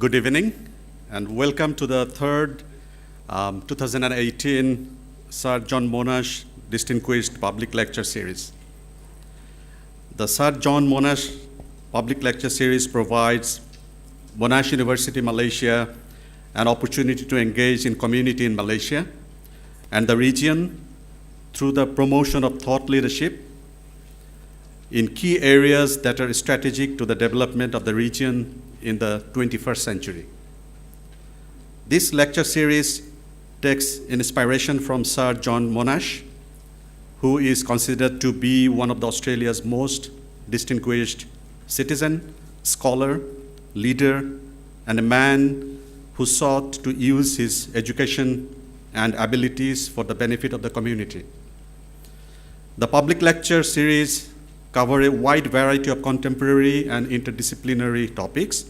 Good evening, and welcome to the third 2018 Sir John Monash Distinguished Public Lecture Series. The Sir John Monash Public Lecture Series provides Monash University, Malaysia, an opportunity to engage in community in Malaysia and the region through the promotion of thought leadership in key areas that are strategic to the development of the region in the 21st century. This lecture series takes inspiration from Sir John Monash, who is considered to be one of Australia's most distinguished citizen, scholar, leader, and a man who sought to use his education and abilities for the benefit of the community. The public lecture series cover a wide variety of contemporary and interdisciplinary topics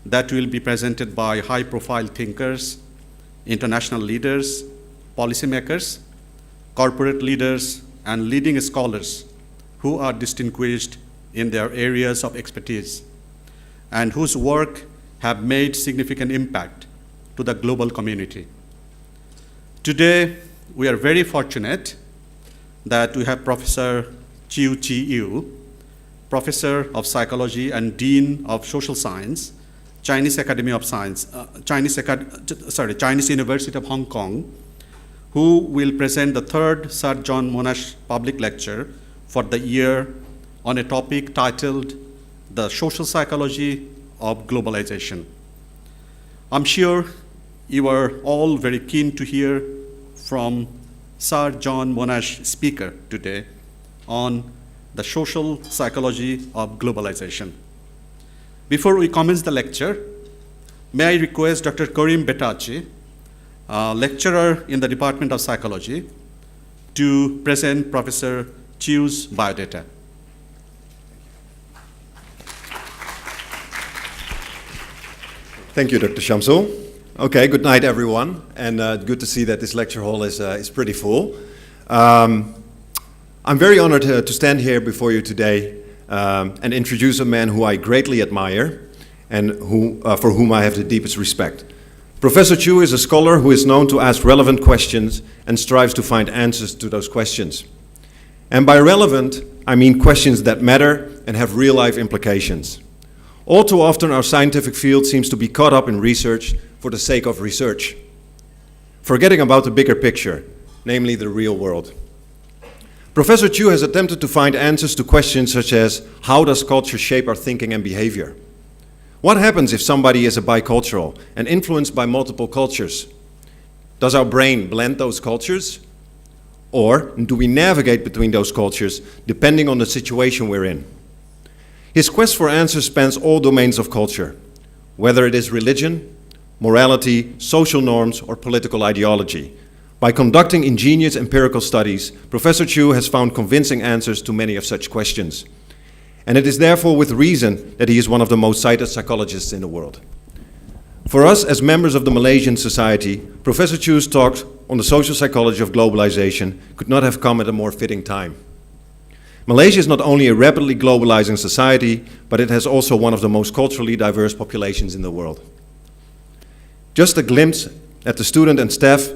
that will be presented by high-profile thinkers, international leaders, policymakers, corporate leaders, and leading scholars who are distinguished in their areas of expertise and whose work have made significant impact to the global community. Today, we are very fortunate that we have Professor Chiu Chi-Yue, Professor of Psychology and Dean of Social Science, Chinese Academy of Science, Chinese University of Hong Kong, who will present the third Sir John Monash Public Lecture for the year on a topic titled The Social Psychology of Globalization. I'm sure you are all very keen to hear from Sir John Monash speaker today on the social psychology of globalization. Before we commence the lecture, may I request Dr. Karim Betachi, lecturer in the Department of Psychology, to present Professor Chiu's biodata. Thank you, Dr. Shamsul. Okay, good night, everyone, and good to see that this lecture hall is pretty full. I'm very honored to stand here before you today and introduce a man who I greatly admire and for whom I have the deepest respect. Professor Chiu is a scholar who is known to ask relevant questions and strives to find answers to those questions. And by relevant, I mean questions that matter and have real-life implications. All too often, our scientific field seems to be caught up in research for the sake of research, forgetting about the bigger picture, namely the real world. Professor Chiu has attempted to find answers to questions such as, how does culture shape our thinking and behavior? What happens if somebody is a bicultural and influenced by multiple cultures? Does our brain blend those cultures? Or do we navigate between those cultures depending on the situation we're in? His quest for answers spans all domains of culture, whether it is religion, morality, social norms, or political ideology. By conducting ingenious empirical studies, Professor Chiu has found convincing answers to many of such questions. And it is therefore with reason that he is one of the most cited psychologists in the world. For us as members of the Malaysian society, Professor Chiu's talk on the social psychology of globalization could not have come at a more fitting time. Malaysia is not only a rapidly globalizing society, but it has also one of the most culturally diverse populations in the world. Just a glimpse at the student and staff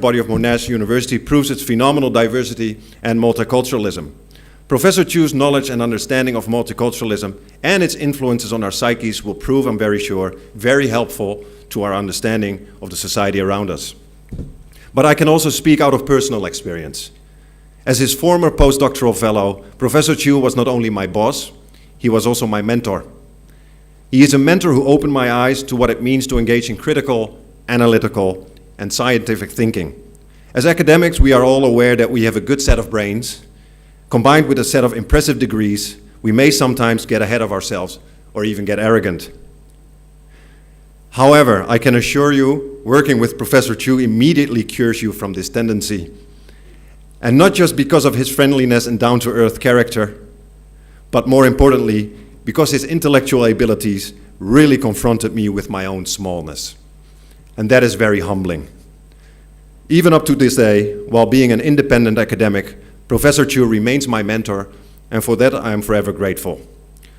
body of Monash University proves its phenomenal diversity and multiculturalism. Professor Chiu's knowledge and understanding of multiculturalism and its influences on our psyches will prove, I'm very sure, very helpful to our understanding of the society around us. But I can also speak out of personal experience. As his former postdoctoral fellow, Professor Chiu was not only my boss, he was also my mentor. He is a mentor who opened my eyes to what it means to engage in critical, analytical, and scientific thinking. As academics, we are all aware that we have a good set of brains. Combined with a set of impressive degrees, we may sometimes get ahead of ourselves or even get arrogant. However, I can assure you, working with Professor Chiu immediately cures you from this tendency. And not just because of his friendliness and down-to-earth character, but more importantly, because his intellectual abilities really confronted me with my own smallness. And that is very humbling. Even up to this day, while being an independent academic, Professor Chiu remains my mentor, and for that I am forever grateful.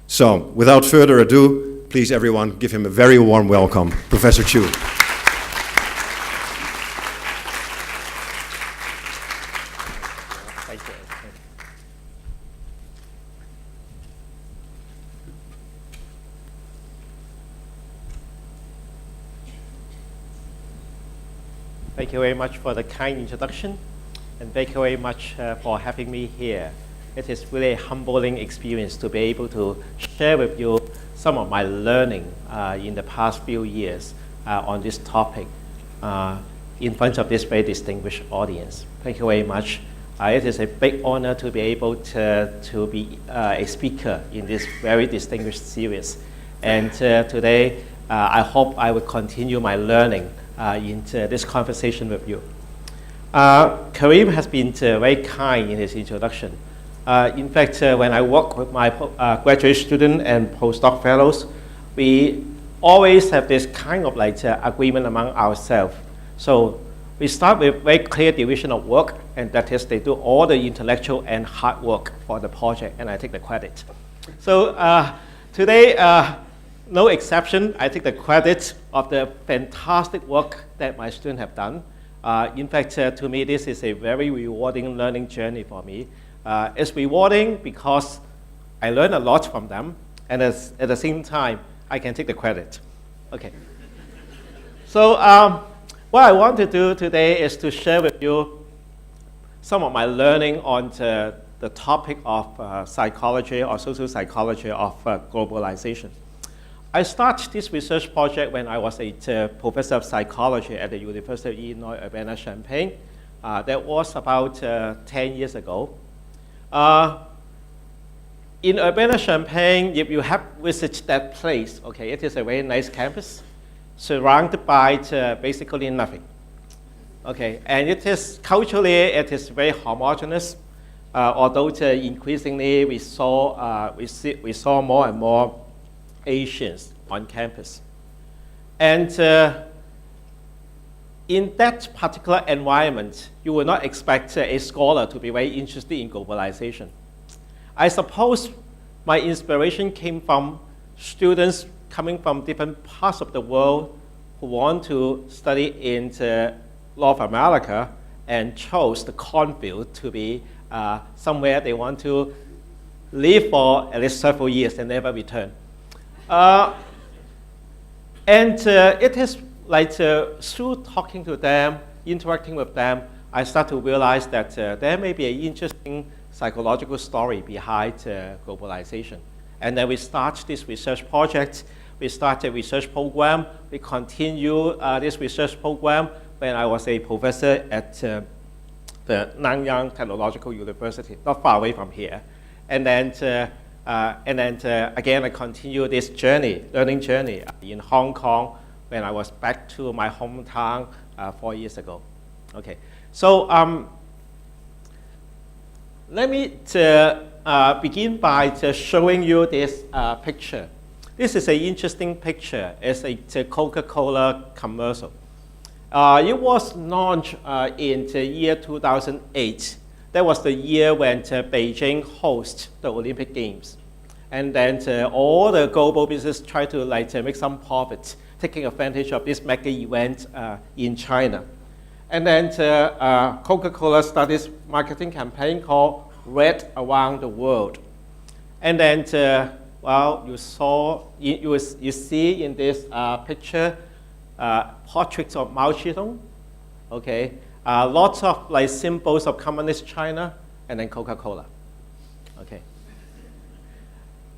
So, without further ado, Please, everyone, give him a very warm welcome, Professor Chiu. Thank you. Thank you very much for the kind introduction, and thank you very much for having me here. It is really a humbling experience to be able to share with you some of my learning in the past few years on this topic in front of this very distinguished audience. Thank you very much. It is a big honor to be able to be a speaker in this very distinguished series. And today, I hope I will continue my learning into this conversation with you. Karim has been very kind in his introduction. In fact, when I work with my graduate student and postdoc fellows, we always have this kind of like agreement among ourselves. So we start with very clear division of work, and that is they do all the intellectual and hard work for the project, and I take the credit. So today, no exception, I take the credit of the fantastic work that my students have done. In fact, to me, this is a very rewarding learning journey for me. It's rewarding because I learn a lot from them, and at the same time, I can take the credit. Okay. So what I want to do today is to share with you some of my learning on the topic of psychology or social psychology of globalization. I started this research project when I was a professor of psychology at the University of Illinois Urbana-Champaign. That was about 10 years ago. In Urbana-Champaign, if you have visited that place, okay, it is a very nice campus, surrounded by basically nothing. Okay, and it is culturally, it is very homogeneous. Although increasingly we saw more and more Asians on campus. And in that particular environment, you would not expect a scholar to be very interested in globalization. I suppose my inspiration came from students coming from different parts of the world who want to study in North America and chose the cornfield to be somewhere they want to live for at least several years and never return. It is like through talking to them, interacting with them, I start to realize that there may be an interesting psychological story behind globalization. And then we start this research project. We start a research program. We continue this research program when I was a professor at the Nanyang Technological University, not far away from here. And then again, I continue this journey, learning journey in Hong Kong when I was back to my hometown 4 years ago. Okay, so let me begin by showing you this picture. This is an interesting picture. It's a Coca-Cola commercial. It was launched in the year 2008. That was the year when Beijing hosted the Olympic Games. And then all the global business tried to make some profit, taking advantage of this mega event in China. And then Coca-Cola started this marketing campaign called Red Around the World. And then, well, you see in this picture portraits of Mao Zedong, okay? Lots of symbols of communist China, and then Coca-Cola. Okay.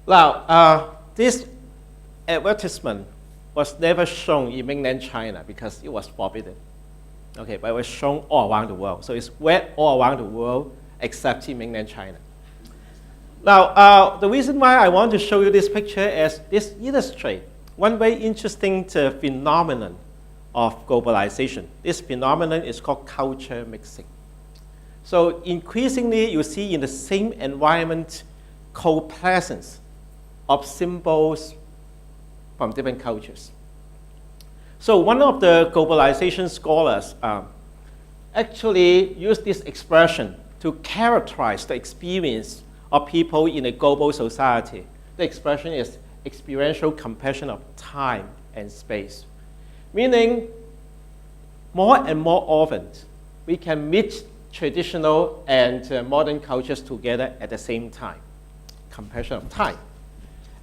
Now, this advertisement was never shown in mainland China because it was forbidden. Okay, but it was shown all around the world. So it's read all around the world except in mainland China. Now, the reason why I want to show you this picture is this illustrates one very interesting phenomenon of globalization. This phenomenon is called culture mixing. So increasingly, you see in the same environment co-presence of symbols from different cultures. So one of the globalization scholars actually used this expression to characterize the experience of people in a global society. The expression is experiential compression of time and space. Meaning, more and more often, we can meet traditional and modern cultures together at the same time, compression of time.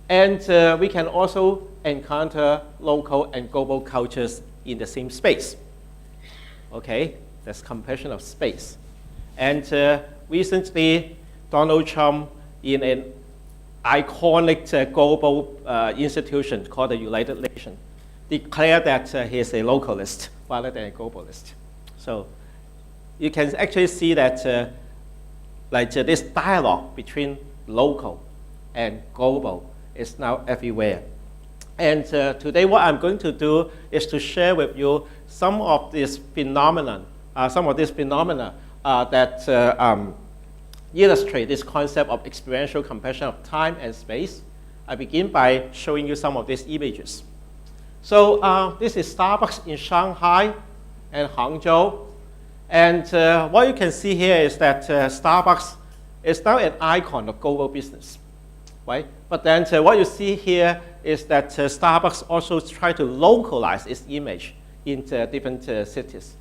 And we can also encounter local and global cultures in the same space. Okay, that's compression of space. And recently, Donald Trump, in an iconic global institution called the United Nations, declared that he is a localist rather than a globalist. So you can actually see that this dialogue between local and global is now everywhere. And today what I'm going to do is to share with you some of these phenomena that illustrate this concept of experiential compression of time and space. I begin by showing you some of these images. So this is Starbucks in Shanghai and Hangzhou. And what you can see here is that Starbucks is now an icon of global business, right? But then what you see here is that Starbucks also try to localize its image into different cities.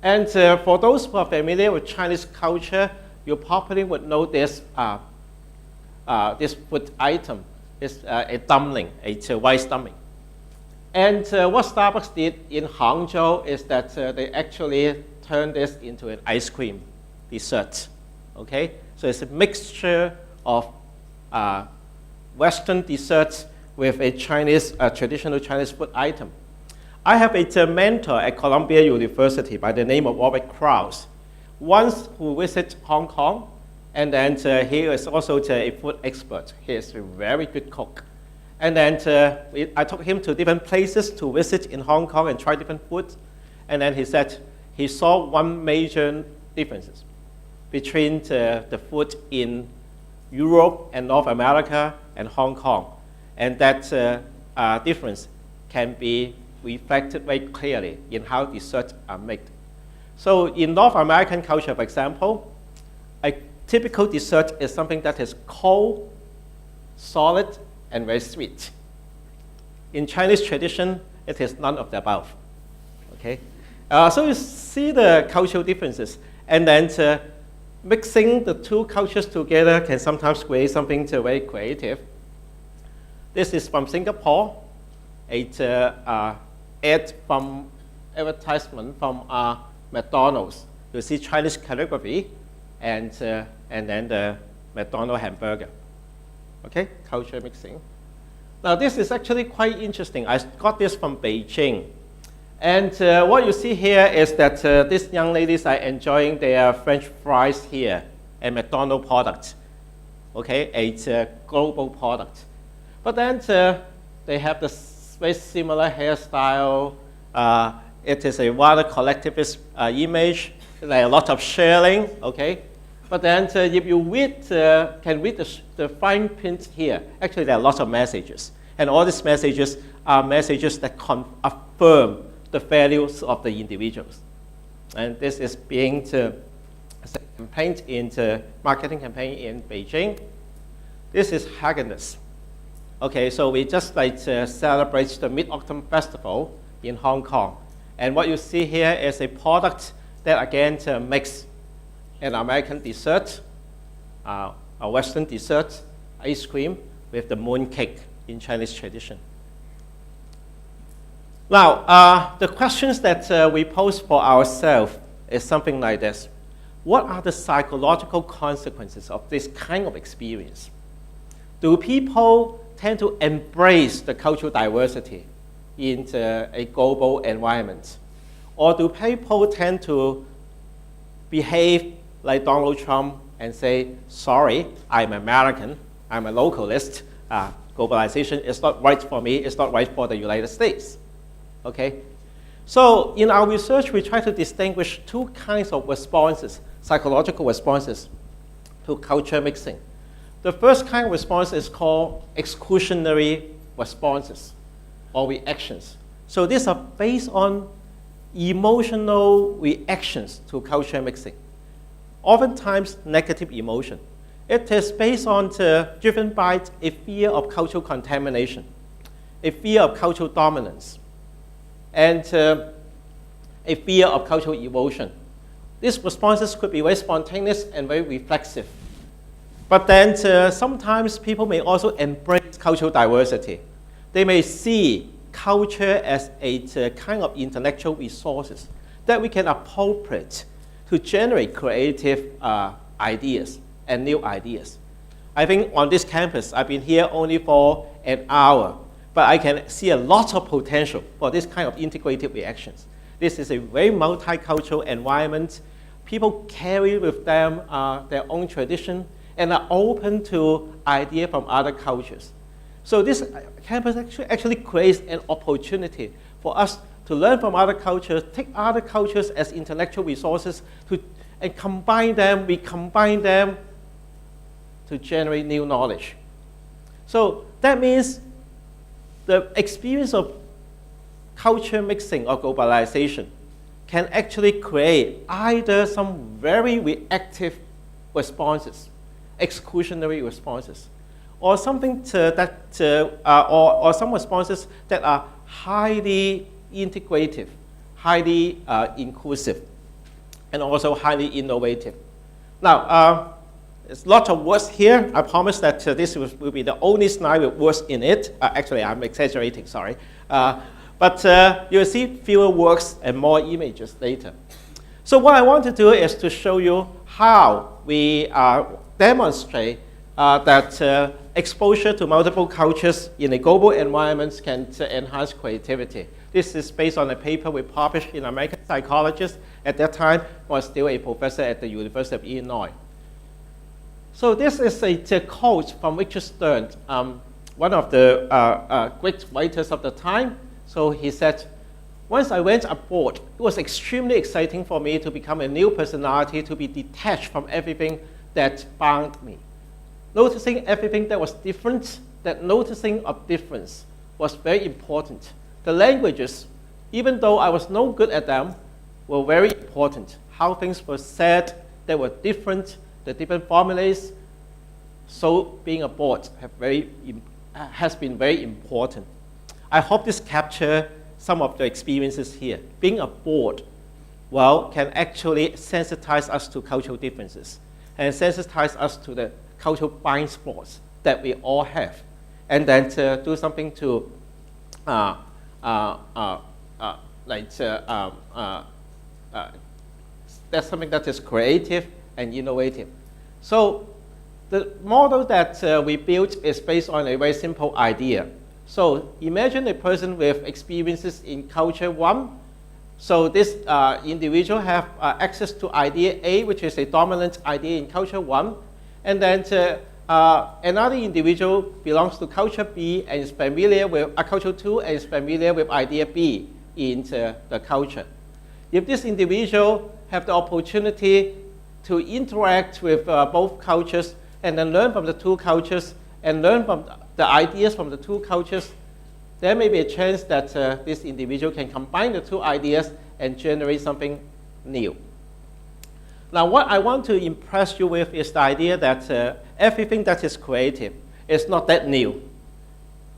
And for those who are familiar with Chinese culture, you probably would know this, this food item is a dumpling, a rice dumpling. And what Starbucks did in Hangzhou is that they actually turned this into an ice cream dessert. Okay, so it's a mixture of Western desserts with a Chinese, traditional Chinese food item. I have a mentor at Columbia University by the name of Robert Krause, once who visited Hong Kong, and then he is also a food expert. He is a very good cook. And then I took him to different places to visit in Hong Kong and try different foods. And then he said he saw one major difference between the food in Europe and North America and Hong Kong. And that difference can be reflected very clearly in how desserts are made. So in North American culture, for example, a typical dessert is something that is cold, solid, and very sweet. In Chinese tradition, it is none of the above. Okay, so you see the cultural differences, and then mixing the two cultures together can sometimes create something very creative. This is from Singapore. It's ad from advertisement from McDonald's. You see Chinese calligraphy, and then the McDonald's hamburger. Okay, culture mixing. Now this is actually quite interesting. I got this from Beijing. And what you see here is that these young ladies are enjoying their French fries here, a McDonald's product. Okay, it's a global product. But then they have this very similar hairstyle. It is a rather collectivist image. There are a lot of sharing, okay? But then if you can read the fine print here, actually there are lots of messages. And all these messages are messages that affirm the values of the individuals. And this is being campaigned in the marketing campaign in Beijing. This is Haggis. Okay, so we just celebrate the Mid-Autumn Festival in Hong Kong. And what you see here is a product that again makes an American dessert, a Western dessert, ice cream with the moon cake in Chinese tradition. Now, the questions that we pose for ourselves is something like this. What are the psychological consequences of this kind of experience? Do people tend to embrace the cultural diversity in a global environment? Or do people tend to behave like Donald Trump and say, sorry, I'm American, I'm a localist, globalization is not right for me, it's not right for the United States? Okay? So in our research, we try to distinguish two kinds of responses, psychological responses to culture mixing. The first kind of response is called exclusionary responses or reactions. So these are based on emotional reactions to culture mixing, oftentimes negative emotion. It is based on, driven by a fear of cultural contamination, a fear of cultural dominance, and a fear of cultural erosion. These responses could be very spontaneous and very reflexive. But then sometimes people may also embrace cultural diversity. They may see culture as a kind of intellectual resources that we can appropriate to generate creative ideas and new ideas. I think on this campus, I've been here only for an hour, but I can see a lot of potential for this kind of integrative reactions. This is a very multicultural environment. People carry with them their own tradition and are open to ideas from other cultures. So this campus actually creates an opportunity for us to learn from other cultures, take other cultures as intellectual resources, and combine them, recombine them to generate new knowledge. So that means the experience of culture mixing or globalization can actually create either some very reactive responses, exclusionary responses, or something or some responses that are highly integrative, highly inclusive, and also highly innovative. Now, there's lots of words here. I promise that this will be the only slide with words in it. Actually, I'm exaggerating, sorry. But you'll see fewer words and more images later. So what I want to do is to show you how we demonstrate that exposure to multiple cultures in a global environment can enhance creativity. This is based on a paper we published in American Psychologist. At that time, I was still a professor at the University of Illinois. So this is a quote from Richard Stern, one of the great writers of the time. So he said, once I went abroad, it was extremely exciting for me to become a new personality, to be detached from everything that bound me. Noticing everything that was different, that noticing of difference was very important. The languages, even though I was no good at them, were very important. How things were said, they were different, the different formulas. So being abroad has been very important. I hope this captures some of the experiences here. Being abroad, well, can actually sensitize us to cultural differences and sensitize us to the cultural blind spots that we all have, and then to do something to that's something that is creative and innovative. So the model that we built is based on a very simple idea. So imagine a person with experiences in culture 1. So this individual have access to idea A, which is a dominant idea in culture 1. And then another individual belongs to culture B and is familiar with culture 2 and is familiar with idea B in the culture. If this individual have the opportunity to interact with both cultures and then learn from the two cultures and learn from the ideas from the two cultures, there may be a chance that this individual can combine the two ideas and generate something new. Now, what I want to impress you with is the idea that everything that is creative is not that new.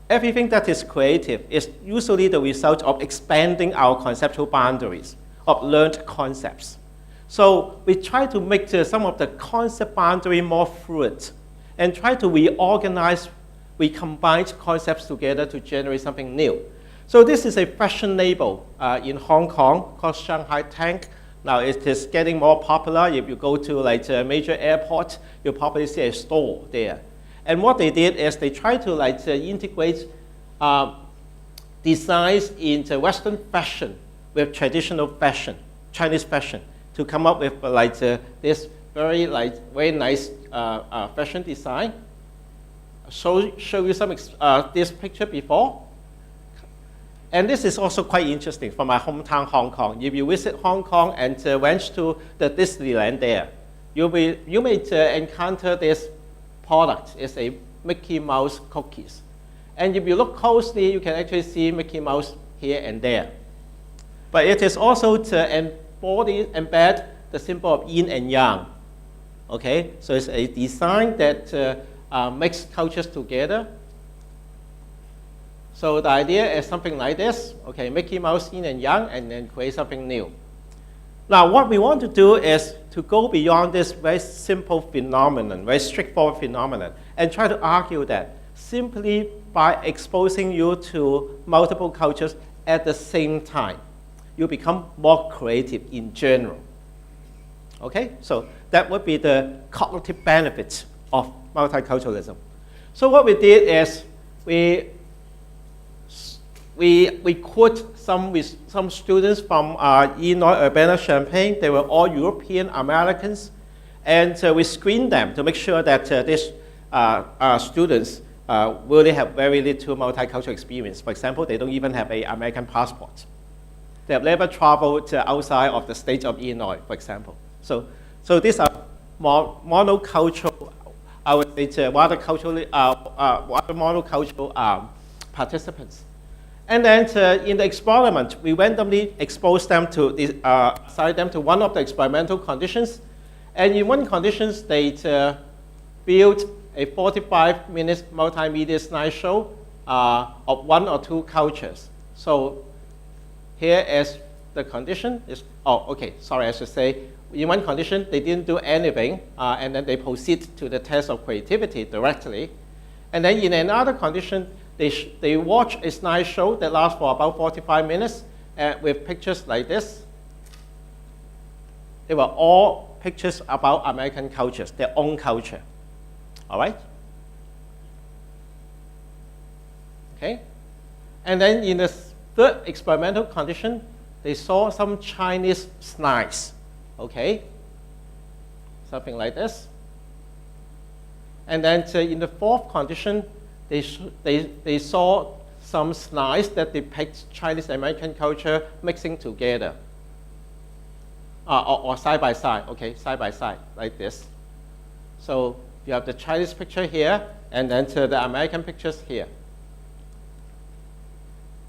Everything that is creative is usually the result of expanding our conceptual boundaries of learned concepts. So we try to make some of the concept boundary more fluid and try to reorganize, recombine concepts together to generate something new. So this is a fashion label in Hong Kong called Shanghai Tank. Now it is getting more popular. If you go to like a major airport, you'll probably see a store there. And what they did is they tried to integrate designs into Western fashion with traditional fashion, Chinese fashion, to come up with this very nice fashion design. Show you some this picture before. And this is also quite interesting from my hometown, Hong Kong. If you visit Hong Kong and went to the Disneyland there, you may encounter this product. It's a Mickey Mouse cookies. And if you look closely, you can actually see Mickey Mouse here and there. But it is also to embed the symbol of yin and yang. Okay, so it's a design that makes cultures together. So the idea is something like this. Okay, Mickey Mouse, yin and yang, and then create something new. Now, what we want to do is to go beyond this very simple phenomenon, very straightforward phenomenon, and try to argue that simply by exposing you to multiple cultures at the same time, you become more creative in general. Okay, so that would be the cognitive benefits of multiculturalism. So what we did is we quote some students from Illinois, Urbana-Champaign. They were all European Americans, and we screened them to make sure that these students really have very little multicultural experience. For example, they don't even have an American passport. They have never traveled outside of the state of Illinois, for example. So these are monocultural, I would say, rather monocultural participants. And then in the experiment, we randomly exposed them to, assign them to one of the experimental conditions. And in one condition, they built a 45-minute multimedia slideshow of one or two cultures. So here is the condition. I should say, in one condition, they didn't do anything, and then they proceed to the test of creativity directly. And then in another condition, they watch a slideshow that lasts for about 45 minutes with pictures like this. They were all pictures about American cultures, their own culture. All right? Okay? And then in the third experimental condition, they saw some Chinese slides. Okay? Something like this. And then in the fourth condition, they saw some slides that depict Chinese American culture mixing together. Or side by side, okay, side by side, like this. So you have the Chinese picture here, and then the American pictures here.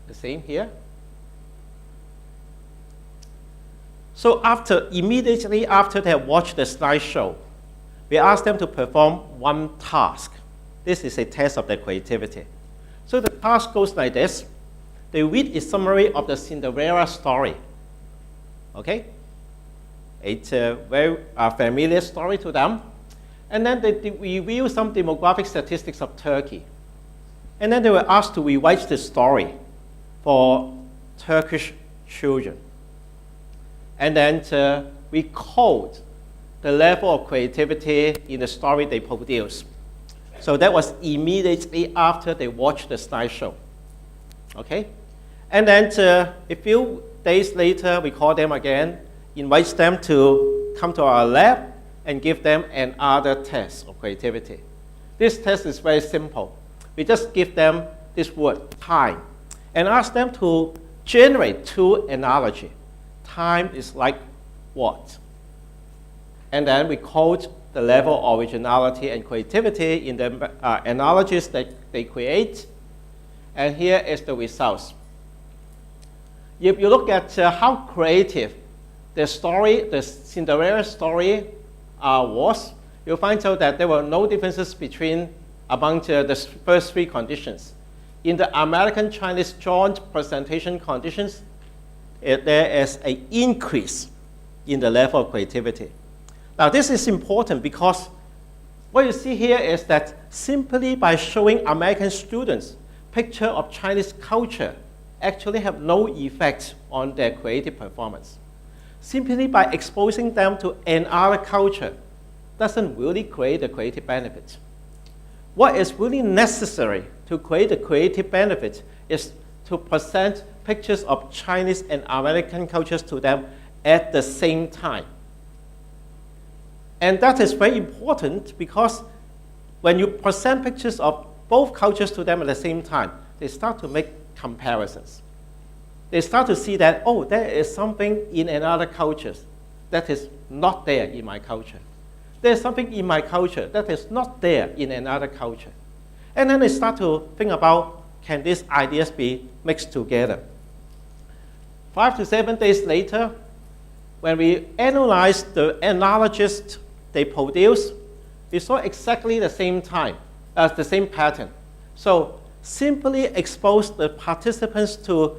The same here. So immediately after they have watched the slideshow, we asked them to perform one task. This is a test of their creativity. So the task goes like this. They read a summary of the Cinderella story. Okay? It's a very familiar story to them. And then they review some demographic statistics of Turkey. And then they were asked to rewrite the story for Turkish children. And then we code the level of creativity in the story they produce. So that was immediately after they watched the slideshow. Okay? And then a few days later, we call them again, invite them to come to our lab and give them another test of creativity. This test is very simple. We just give them this word, time, and ask them to generate two analogies. Time is like what? And then we code the level of originality and creativity in the analogies that they create. And here is the results. If you look at how creative the story, the Cinderella story was, you'll find out that there were no differences among the first three conditions. In the American Chinese joint presentation conditions, there is an increase in the level of creativity. Now, this is important because what you see here is that simply by showing American students picture of Chinese culture actually have no effect on their creative performance. Simply by exposing them to another culture doesn't really create a creative benefit. What is really necessary to create a creative benefit is to present pictures of Chinese and American cultures to them at the same time. And that is very important because when you present pictures of both cultures to them at the same time, they start to make comparisons. They start to see that, oh, there is something in another culture that is not there in my culture. There's something in my culture that is not there in another culture. And then they start to think about, can these ideas be mixed together? 5 to 7 days later, when we analyzed the analogist they produced, we saw exactly the same time, the same pattern. So simply expose the participants to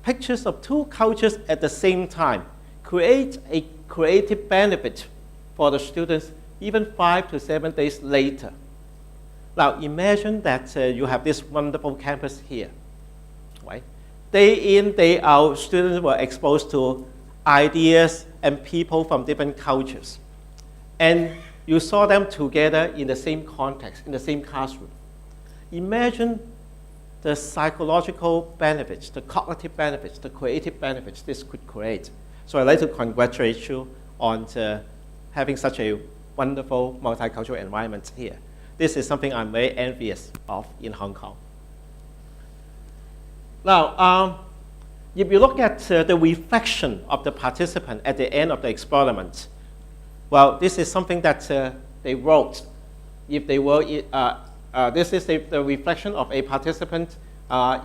pictures of two cultures at the same time, create a creative benefit for the students even 5 to 7 days later. Now imagine that you have this wonderful campus here, right? Day in, day out, students were exposed to ideas and people from different cultures. And you saw them together in the same context, in the same classroom. Imagine the psychological benefits, the cognitive benefits, the creative benefits this could create. So I'd like to congratulate you on having such a wonderful multicultural environment here. This is something I'm very envious of in Hong Kong. Now, if you look at the reflection of the participant at the end of the experiment, well, this is something that they wrote. If they were, this is the reflection of a participant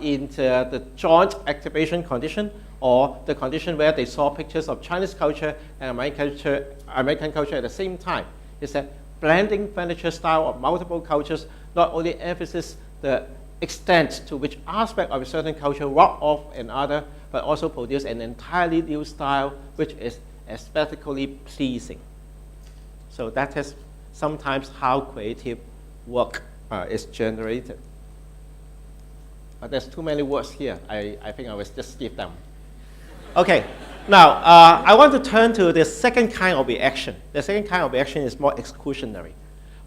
in the joint activation condition, or the condition where they saw pictures of Chinese culture and American culture at the same time. It's that blending furniture style of multiple cultures not only emphasizes the extent to which aspect of a certain culture rob off another, but also produce an entirely new style which is aesthetically pleasing. So that is sometimes how creative work is generated. But there's too many words here. I think I will just skip them. Okay, now I want to turn to the second kind of reaction. The second kind of reaction is more exclusionary,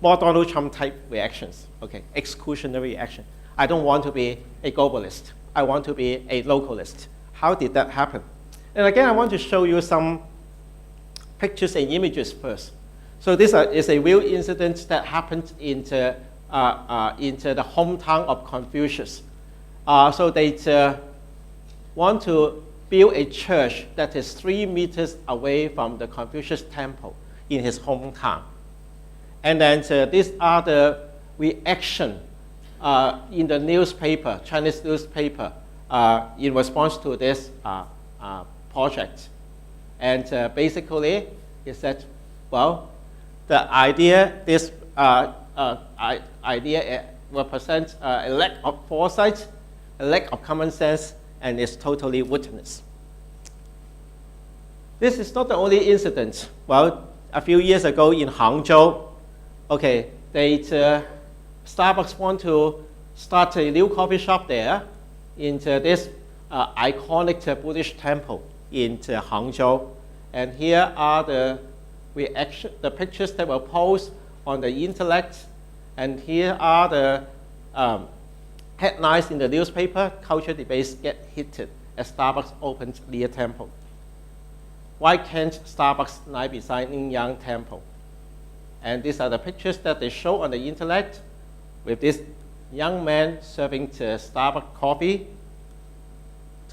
more Donald Trump type reactions. Okay, exclusionary reaction. I don't want to be a globalist. I want to be a localist. How did that happen? And again, I want to show you some pictures and images first. So this is a real incident that happened into the hometown of Confucius. So they want to build a church that is 3 meters away from the Confucius temple in his hometown. And then these are the reaction in the newspaper, Chinese newspaper, in response to this project. And basically, it said, well, the idea, this idea represents a lack of foresight, a lack of common sense, and is totally witness. This is not the only incident. Well, a few years ago in Hangzhou, okay, Starbucks want to start a new coffee shop there in this iconic Buddhist temple in Hangzhou. And here are the pictures that were posted on the internet. And here are the headlines in the newspaper: culture debates get heated as Starbucks opens near temple. Why can't Starbucks lie beside Yin-Yang temple? And these are the pictures that they show on the internet with this young man serving Starbucks coffee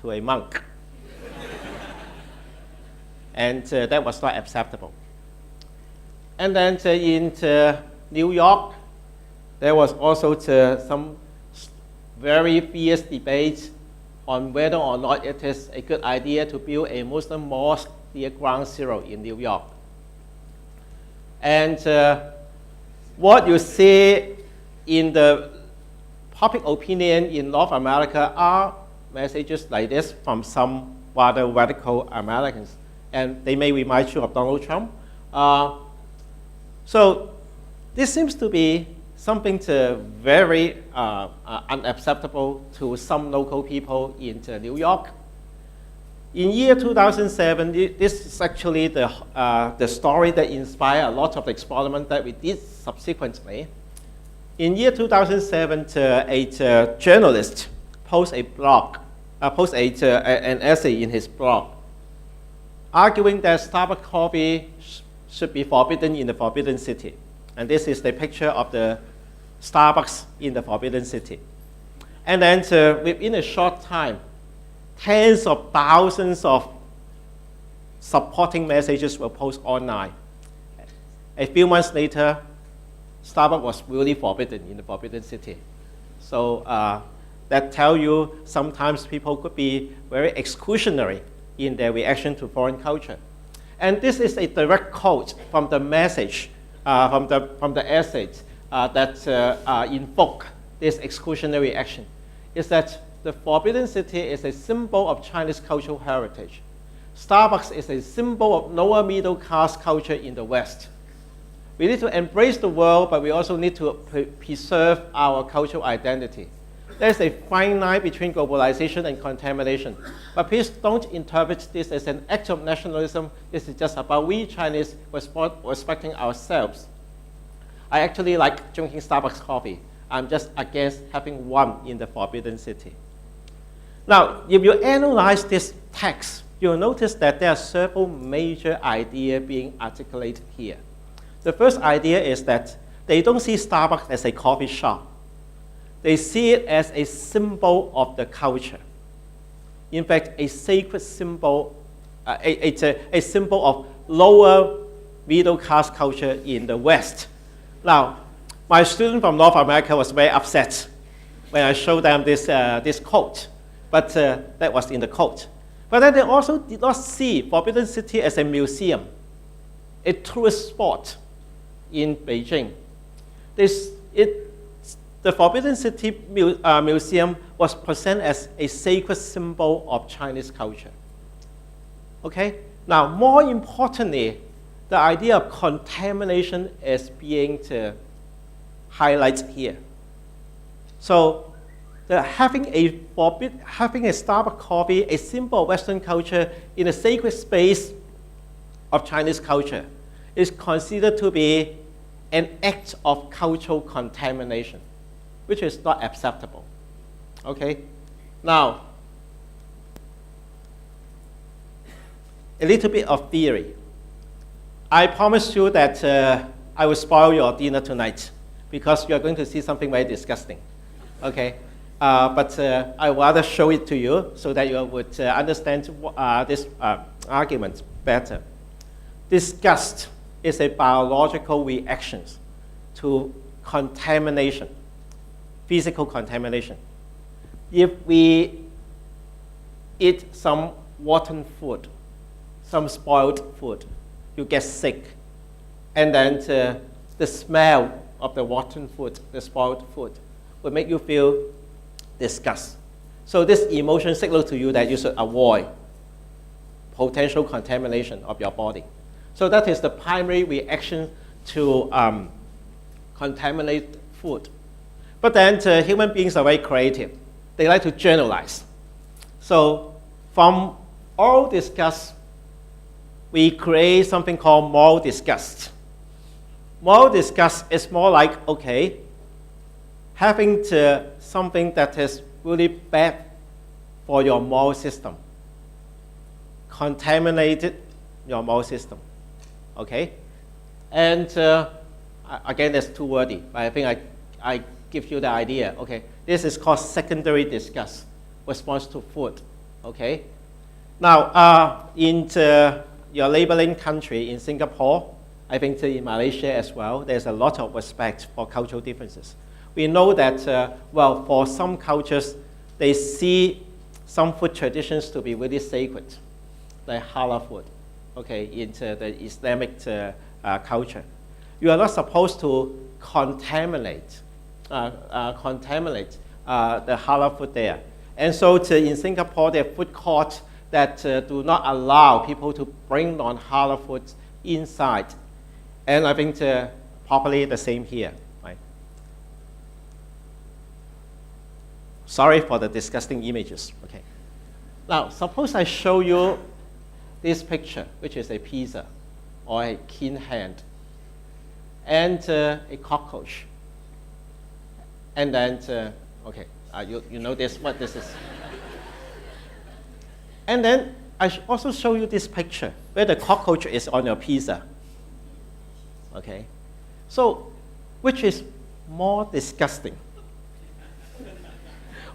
to a monk. And that was not acceptable. And then in New York, there was also some very fierce debates on whether or not it is a good idea to build a Muslim mosque near Ground Zero in New York. And what you see in the public opinion in North America are messages like this from some rather radical Americans. And they may remind you of Donald Trump. So this seems to be something very unacceptable to some local people in New York. In year 2007, this is actually the story that inspired a lot of the experiment that we did subsequently. In year 2007, a journalist posted an essay in his blog arguing that Starbucks coffee should be forbidden in the Forbidden City. And this is the picture of the Starbucks in the Forbidden City. And then within a short time, tens of thousands of supporting messages were posted online. A few months later, Starbucks was really forbidden in the Forbidden City. So that tells you sometimes people could be very exclusionary in their reaction to foreign culture. And this is a direct quote from the message from the essays that invoke this exclusionary action, is that the Forbidden City is a symbol of Chinese cultural heritage. Starbucks is a symbol of lower middle class culture in the West. We need to embrace the world, but we also need to preserve our cultural identity. There's a fine line between globalization and contamination. But please don't interpret this as an act of nationalism. This is just about we Chinese respecting ourselves. I actually like drinking Starbucks coffee. I'm just against having one in the Forbidden City. Now, if you analyze this text, you'll notice that there are several major ideas being articulated here. The first idea is that they don't see Starbucks as a coffee shop. They see it as a symbol of the culture. In fact, a sacred symbol, it's a symbol of lower middle class culture in the West. Now, my student from North America was very upset when I showed them this quote, but that was in the quote. But then they also did not see Forbidden City as a museum, a tourist spot in Beijing. The Forbidden City Museum was presented as a sacred symbol of Chinese culture. Okay? Now, more importantly, the idea of contamination is being highlighted here. So, having a Starbucks coffee, a symbol of Western culture in a sacred space of Chinese culture, is considered to be an act of cultural contamination, which is not acceptable. Okay? Now, a little bit of theory. I promise you that I will spoil your dinner tonight because you are going to see something very disgusting. Okay? But I would rather show it to you so that you would understand this argument better. Disgust is a biological reaction to contamination, physical contamination. If we eat some rotten food, some spoiled food, you get sick. And then the smell of the rotten food, the spoiled food, will make you feel disgust. So this emotion signals to you that you should avoid potential contamination of your body. So that is the primary reaction to contaminate food. But then human beings are very creative. They like to generalize. So from all disgust, we create something called moral disgust. Moral disgust is more like, okay, having something that is really bad for your moral system, contaminated your moral system. Okay? And again, that's too wordy, but I think I give you the idea. Okay? This is called secondary disgust, response to food. Okay? Now, in your labeling country, in Singapore, I think in Malaysia as well, there's a lot of respect for cultural differences. We know that, well, for some cultures, they see some food traditions to be really sacred, like halal food, okay, into the Islamic culture. You are not supposed to contaminate the halal food there. And so in Singapore, there are food courts that do not allow people to bring non-halal foods inside. And I think probably the same here. Right? Sorry for the disgusting images. Okay. Now, suppose I show you this picture, which is a pizza or a keen hand, and a cockroach. And then, okay, you know what this is. And then I also show you this picture where the cockroach is on your pizza. Okay, so which is more disgusting?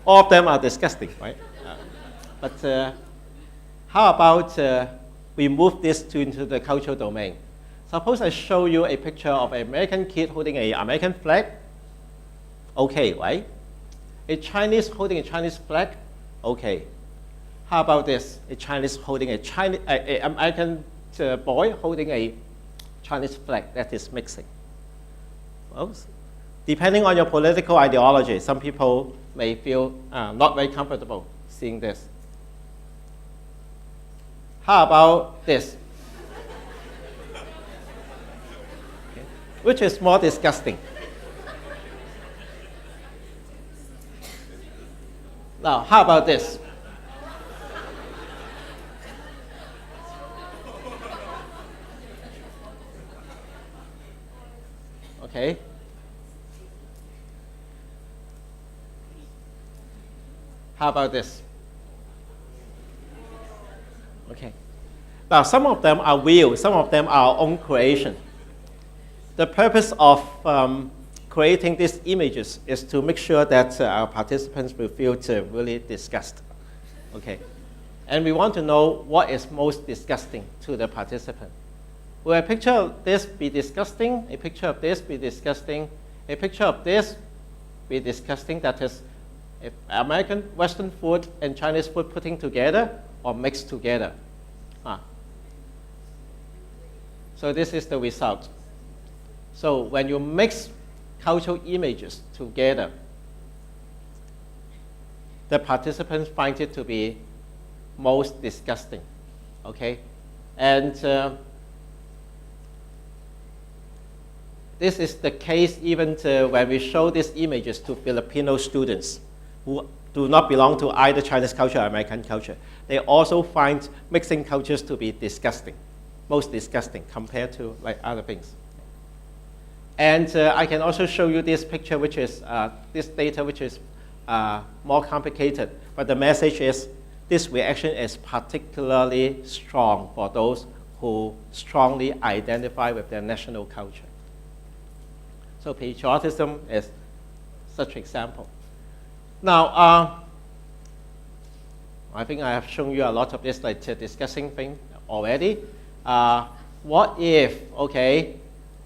All of them are disgusting, right? But how about we move this into the cultural domain? Suppose I show you a picture of an American kid holding an American flag. Okay, right? A Chinese holding a Chinese flag. Okay. How about this? A Chinese holding an American boy holding a Chinese flag. That is mixing. Well, depending on your political ideology, some people may feel not very comfortable seeing this. How about this? Okay. Which is more disgusting? Now, how about this? Okay. How about this? Okay. Now, some of them are real, some of them are our own creation. The purpose of creating these images is to make sure that our participants will feel really disgusted. Okay. And we want to know what is most disgusting to the participant. Will a picture of this be disgusting? A picture of this be disgusting? A picture of this be disgusting? That is, if American Western food and Chinese food putting together or mixed together. So this is the result. So when you mix cultural images together, the participants find it to be most disgusting. Okay, and this is the case even when we show these images to Filipino students who do not belong to either Chinese culture or American culture. They also find mixing cultures to be disgusting, most disgusting compared to like other things. And I can also show you this picture, which is this data, which is more complicated. But the message is this reaction is particularly strong for those who strongly identify with their national culture. So patriotism is such an example. Now, I think I have shown you a lot of this like discussing thing already. What if, okay,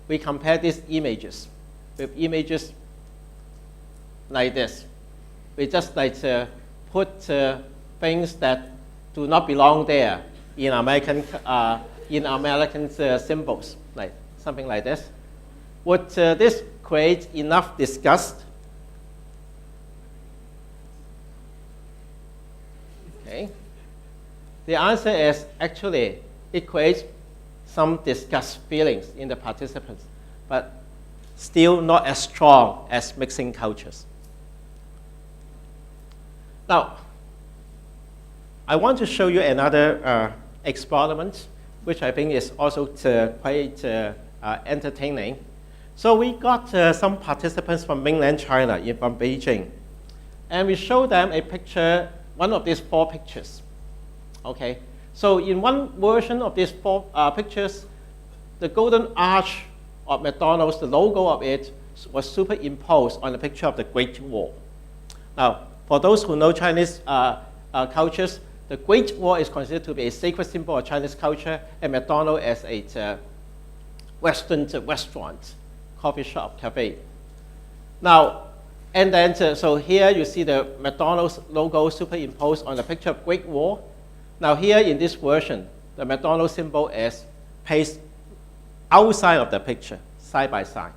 we compare these images with images like this? We just like put things that do not belong there in American symbols, like something like this. Would this create enough disgust? Okay. The answer is actually it creates some disgust feelings in the participants, but still not as strong as mixing cultures. Now, I want to show you another experiment, which I think is also quite entertaining. So we got some participants from mainland China, from Beijing, and we show them a picture, one of these 4 pictures. Okay, so in one version of these 4 pictures, the golden arch of McDonald's, the logo of it, was superimposed on the picture of the Great Wall. Now, for those who know Chinese cultures, the Great Wall is considered to be a sacred symbol of Chinese culture, and McDonald's as a Western restaurant, coffee shop, cafe. Now, and then, so here you see the McDonald's logo superimposed on the picture of Great Wall. Now here in this version, the McDonald's symbol is placed outside of the picture, side by side.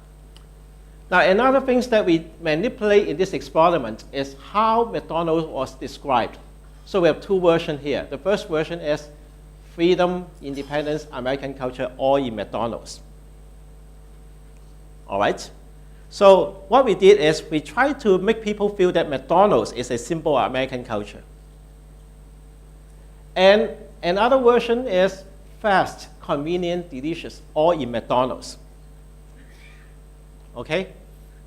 Now another thing that we manipulate in this experiment is how McDonald's was described. So we have 2 versions here. The first version is freedom, independence, American culture, all in McDonald's. All right? So what we did is we tried to make people feel that McDonald's is a symbol of American culture. And another version is fast, convenient, delicious, all in McDonald's. Okay?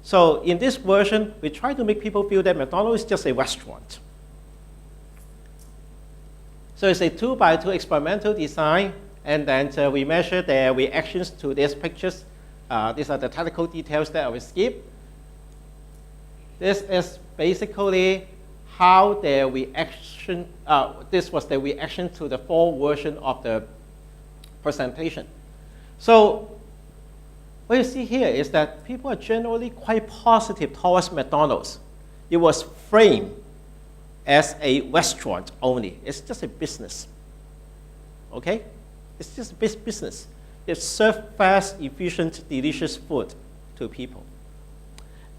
So in this version, we try to make people feel that McDonald's is just a restaurant. So it's a 2x2 experimental design, and then we measure their reactions to these pictures. These are the technical details that I will skip. This is basically how their reaction, this was the reaction to the 4 version of the presentation. So what you see here is that people are generally quite positive towards McDonald's. It was framed as a restaurant only. It's just a business. Okay? It's just a business. It serves fast, efficient, delicious food to people.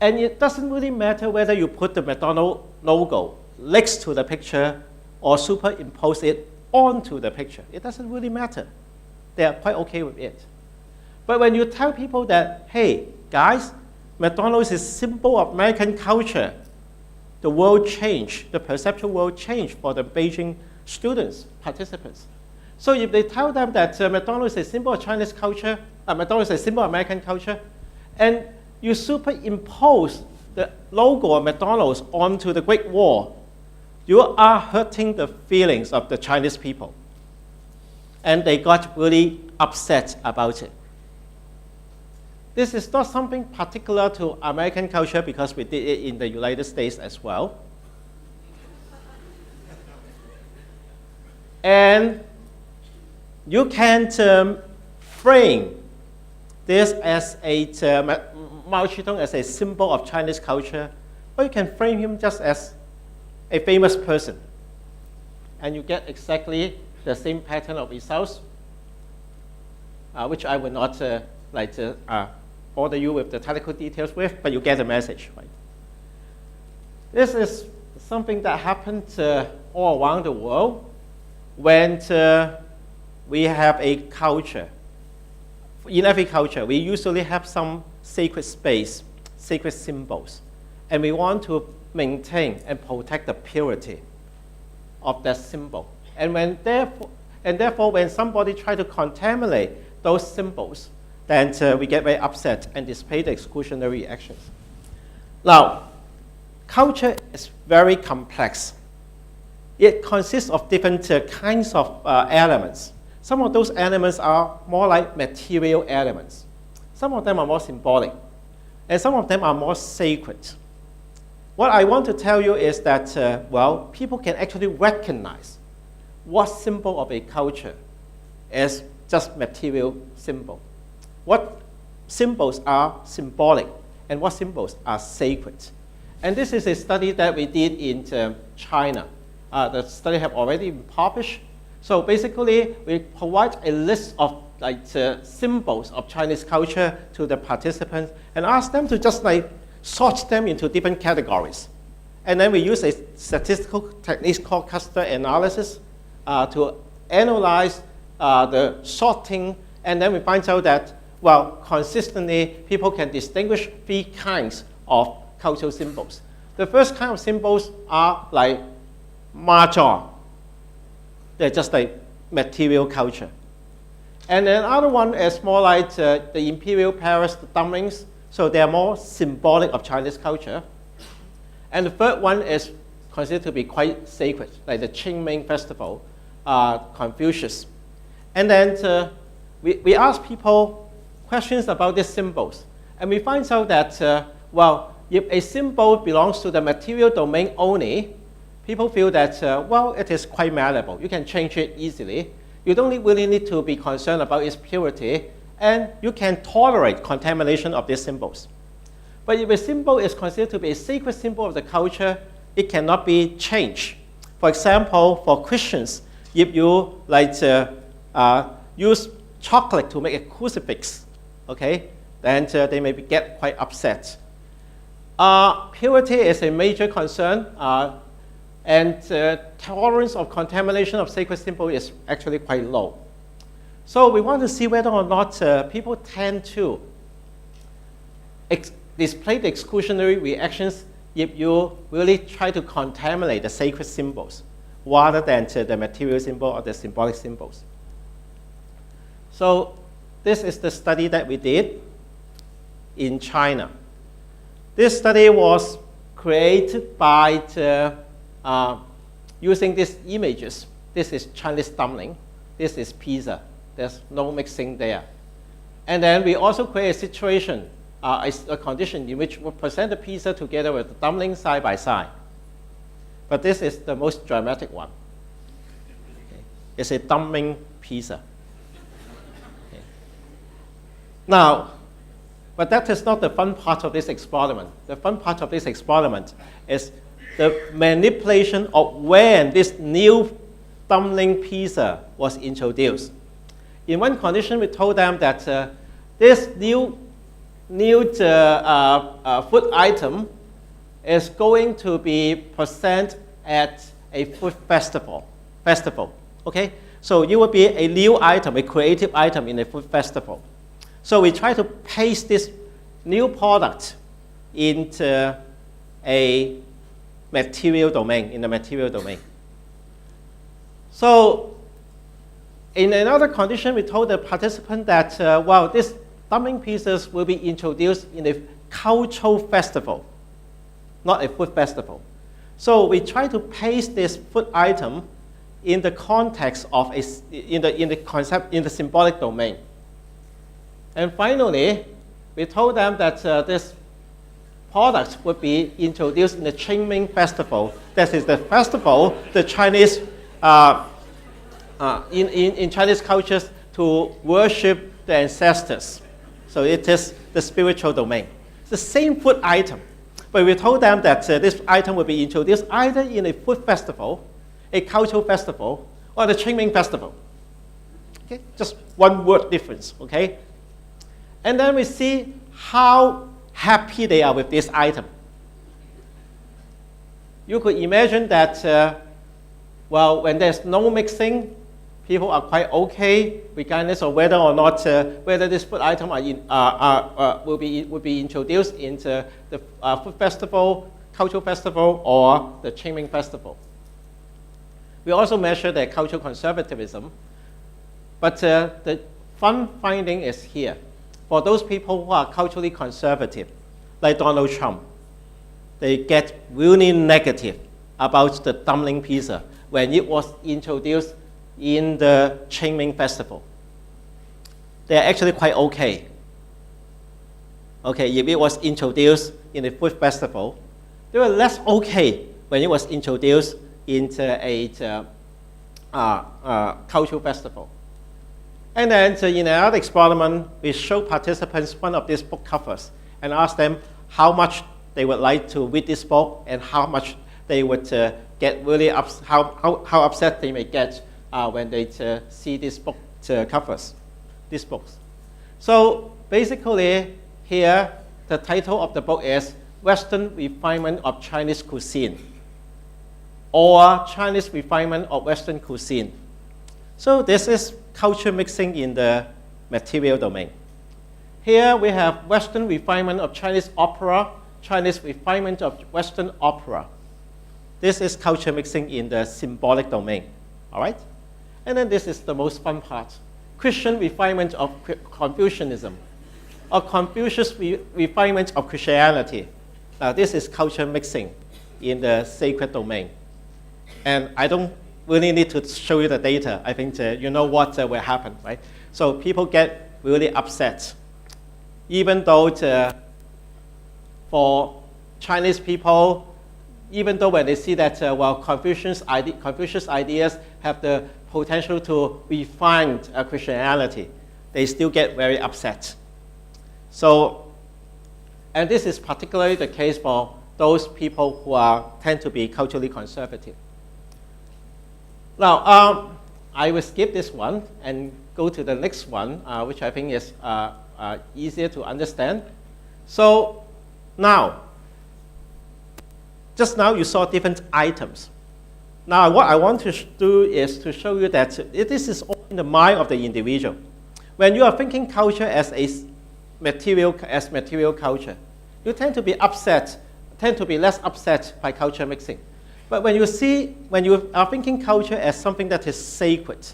And it doesn't really matter whether you put the McDonald's logo next to the picture or superimpose it onto the picture. It doesn't really matter. They are quite okay with it. But when you tell people that, hey, guys, McDonald's is a symbol of American culture, the world changed, the perceptual world changed for the Beijing students, participants. So if they tell them that McDonald's is a symbol of Chinese culture, McDonald's is a symbol of American culture, and you superimpose the logo of McDonald's onto the Great Wall, you are hurting the feelings of the Chinese people. And they got really upset about it. This is not something particular to American culture because we did it in the United States as well. And you can frame this as Mao Zedong as a symbol of Chinese culture, or you can frame him just as a famous person. And you get exactly the same pattern of results, which I will not bother you with the technical details with, but you get the message, right? This is something that happened all around the world when we have a culture. In every culture, we usually have some sacred space, sacred symbols, and we want to maintain and protect the purity of that symbol. And therefore, when somebody tries to contaminate those symbols, then we get very upset and display the exclusionary actions. Now, culture is very complex. It consists of different kinds of elements. Some of those elements are more like material elements. Some of them are more symbolic. And some of them are more sacred. What I want to tell you is that, well, people can actually recognize what symbol of a culture is just material symbol. What symbols are symbolic and what symbols are sacred. And this is a study that we did in China. The study have already been published. So basically, we provide a list of symbols of Chinese culture to the participants and ask them to just sort them into different categories. And then we use a statistical technique called cluster analysis to analyze the sorting, and then we find out that, well, consistently, people can distinguish 3 kinds of cultural symbols. The first kind of symbols are like mahjong. They're just like material culture. And then another one is more like the imperial Paris dumplings. So they are more symbolic of Chinese culture. And the third one is considered to be quite sacred, like the Qingming festival, Confucius. And then we ask people questions about these symbols. And we find out that, well, if a symbol belongs to the material domain only, people feel that, well, it is quite malleable. You can change it easily. You don't really need to be concerned about its purity, and you can tolerate contamination of these symbols. But if a symbol is considered to be a sacred symbol of the culture, it cannot be changed. For example, for Christians, if you use chocolate to make a crucifix, okay, then they may get quite upset. Purity is a major concern, and tolerance of contamination of sacred symbol is actually quite low. So we want to see whether or not people tend to display the exclusionary reactions if you really try to contaminate the sacred symbols rather than the material symbol or the symbolic symbols. So this is the study that we did in China. This study was created by using these images. This is Chinese dumpling. This is pizza. There's no mixing there. And then we also create a situation, a condition in which we present the pizza together with the dumpling side by side. But this is the most dramatic one. Okay. It's a dumpling pizza. Okay. Now, but that is not the fun part of this experiment. The fun part of this experiment is the manipulation of when this new dumpling pizza was introduced. In one condition, we told them that this new new food item is going to be present at a food festival. Okay? So it will be a new item, a creative item in a food festival. So we try to paste this new product into a material domain, in the material domain. So in another condition, we told the participant that, well, these dumpling pieces will be introduced in a cultural festival, not a food festival. So we try to paste this food item in the context of in the concept, in the symbolic domain. And finally, we told them that this product would be introduced in the Qingming festival. That is the festival the Chinese, in Chinese cultures, to worship the ancestors. So it is the spiritual domain. It's the same food item, but we told them that this item will be introduced either in a food festival, a cultural festival, or the Qingming festival. Okay, just one word difference. Okay, and then we see how happy they are with this item. You could imagine that, well, when there's no mixing, people are quite okay, regardless of whether or not whether this food item will be introduced into the food festival, cultural festival, or the Qingming festival. We also measure their cultural conservatism, but the fun finding is here. For those people who are culturally conservative, like Donald Trump, they get really negative about the dumpling pizza when it was introduced in the Qingming festival. They're actually quite okay. Okay, if it was introduced in a food festival, they were less okay when it was introduced into a cultural festival. And then in another experiment, we show participants one of these book covers and ask them how much they would like to read this book and how much they would get really how upset they may get when they see these book covers, these books. So basically here, the title of the book is Western Refinement of Chinese Cuisine, or Chinese Refinement of Western Cuisine. So this is culture mixing in the material domain. Here we have Western refinement of Chinese opera, Chinese refinement of Western opera. This is culture mixing in the symbolic domain, all right? And then this is the most fun part, Christian refinement of Confucianism, or Confucius refinement of Christianity. Now this is culture mixing in the sacred domain. And I don't really need to show you the data. I think you know what will happen, right? So people get really upset, even though for Chinese people, even though when they see that well, Confucius ideas have the potential to refine Christianity, they still get very upset. So, and this is particularly the case for those people who tend to be culturally conservative. Now, I will skip this one and go to the next one, which I think is easier to understand. So now, just now you saw different items. Now what I want to do is to show you that this is all in the mind of the individual. When you are thinking culture as material culture, you tend to be less upset by culture mixing. But when you are thinking culture as something that is sacred,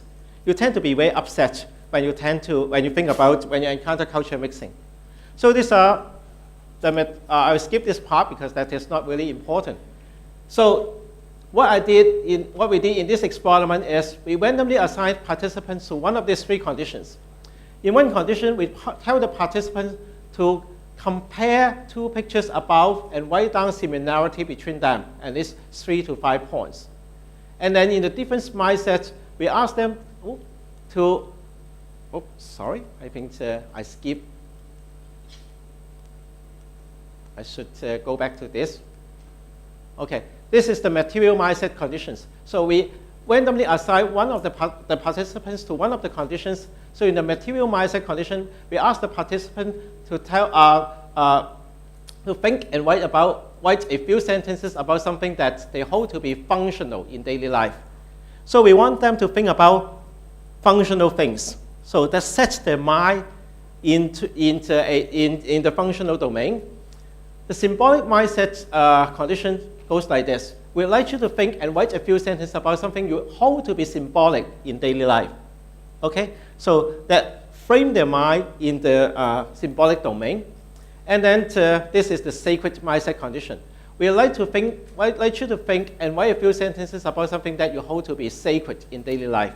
you tend to be very upset when you encounter culture mixing. So these are I will skip this part because that is not really important. So what we did in this experiment is we randomly assigned participants to one of these three conditions. In one condition, we tell the participants to compare two pictures above and write down similarity between them, and it's 3 to 5 points. And then in the difference mindset, we ask them to, sorry, I think I skipped. I should go back to this. Okay, this is the material mindset conditions. So we randomly assign one of the participants to one of the conditions. So in the material mindset condition, we ask the participant to to think and write a few sentences about something that they hold to be functional in daily life. So we want them to think about functional things. So that sets their mind in the functional domain. The symbolic mindset condition goes like this. We'd like you to think and write a few sentences about something you hold to be symbolic in daily life. Okay? So that frame their mind in the symbolic domain. And then this is the sacred mindset condition. We'd like you to think and write a few sentences about something that you hold to be sacred in daily life.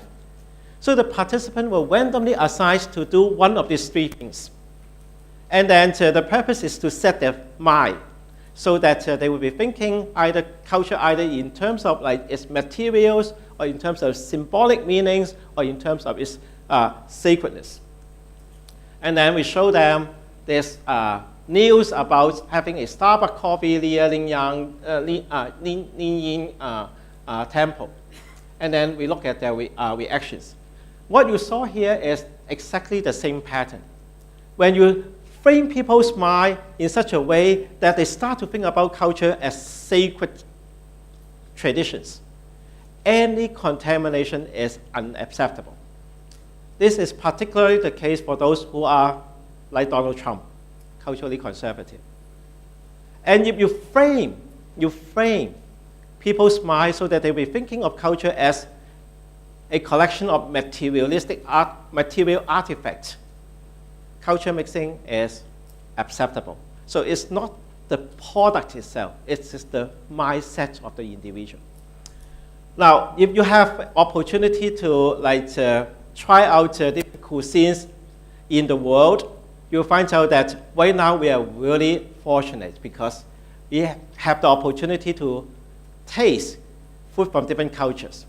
So the participant will randomly assigned to do one of these three things. And then the purpose is to set their mind so that they will be thinking culture either in terms of like its materials, or in terms of symbolic meanings, or in terms of its sacredness. And then we show them this news about having a Starbucks coffee near Lin Yin temple. And then we look at their reactions. What you saw here is exactly the same pattern. When you frame people's mind in such a way that they start to think about culture as sacred traditions, any contamination is unacceptable. This is particularly the case for those who are like Donald Trump, culturally conservative. And if you frame people's minds so that they will be thinking of culture as a collection of material artifacts, culture mixing is acceptable. So it's not the product itself, it's just the mindset of the individual. Now, if you have opportunity to try out different cuisines in the world, you'll find out that right now we are really fortunate because we have the opportunity to taste food from different cultures.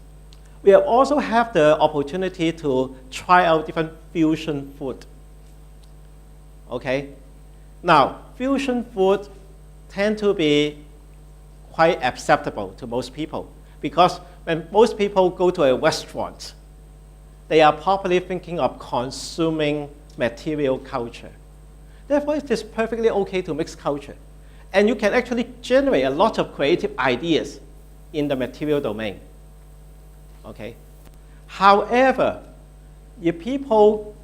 We also have the opportunity to try out different fusion food. Okay? Now, fusion food tend to be quite acceptable to most people because when most people go to a restaurant, they are probably thinking of consuming material culture. Therefore, it is perfectly okay to mix culture. And you can actually generate a lot of creative ideas in the material domain. Okay? However, if people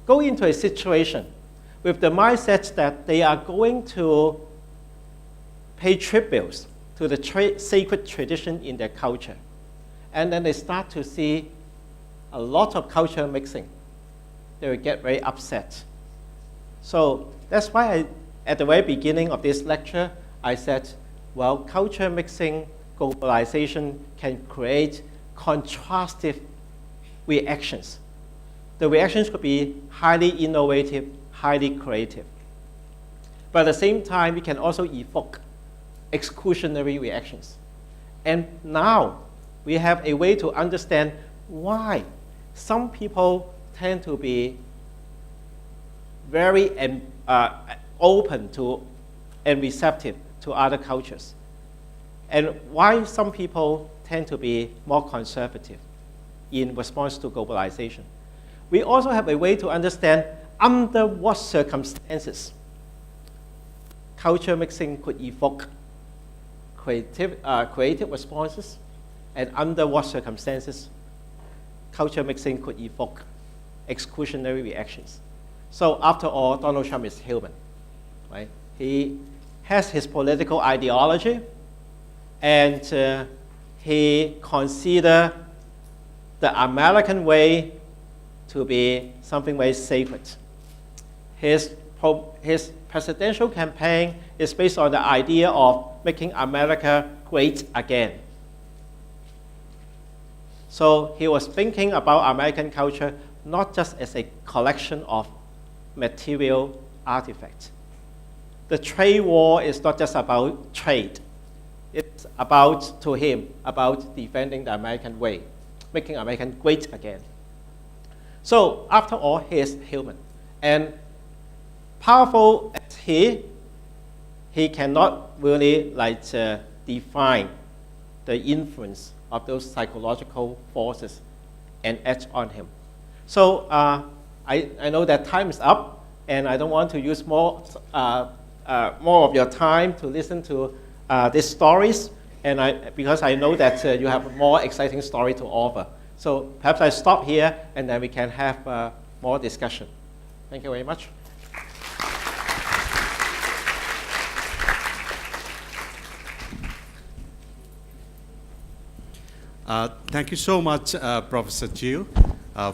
go into a situation with the mindset that they are going to pay tributes to the sacred tradition in their culture, and then they start to see a lot of culture mixing, they will get very upset. So that's why at the very beginning of this lecture, I said, well, culture mixing, globalization can create contrastive reactions. The reactions could be highly innovative, highly creative. But at the same time, we can also evoke exclusionary reactions. And now we have a way to understand why some people tend to be very open to and receptive to other cultures, and why some people tend to be more conservative in response to globalization. We also have a way to understand under what circumstances culture mixing could evoke creative responses, and under what circumstances culture mixing could evoke exclusionary reactions. So after all, Donald Trump is human, right? He has his political ideology, and he considers the American way to be something very sacred. His presidential campaign is based on the idea of making America great again. So he was thinking about American culture not just as a collection of material artifacts. The trade war is not just about trade. It's about, to him, about defending the American way, making America great again. So after all, he is human. And powerful as he cannot really define the influence of those psychological forces and act on him. So I know that time is up, and I don't want to use more of your time to listen to these stories, and because I know that you have a more exciting story to offer. So perhaps I stop here, and then we can have more discussion. Thank you very much. Thank you so much, Professor Chiu,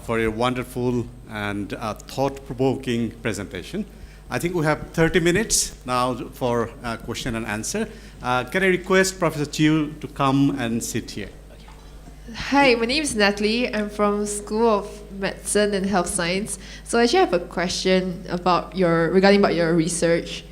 for your wonderful and thought-provoking presentation. I think we have 30 minutes now for question and answer. Can I request Professor Chiu to come and sit here? Hi, my name is Natalie. I'm from School of Medicine and Health Science. So I actually have a question regarding your research.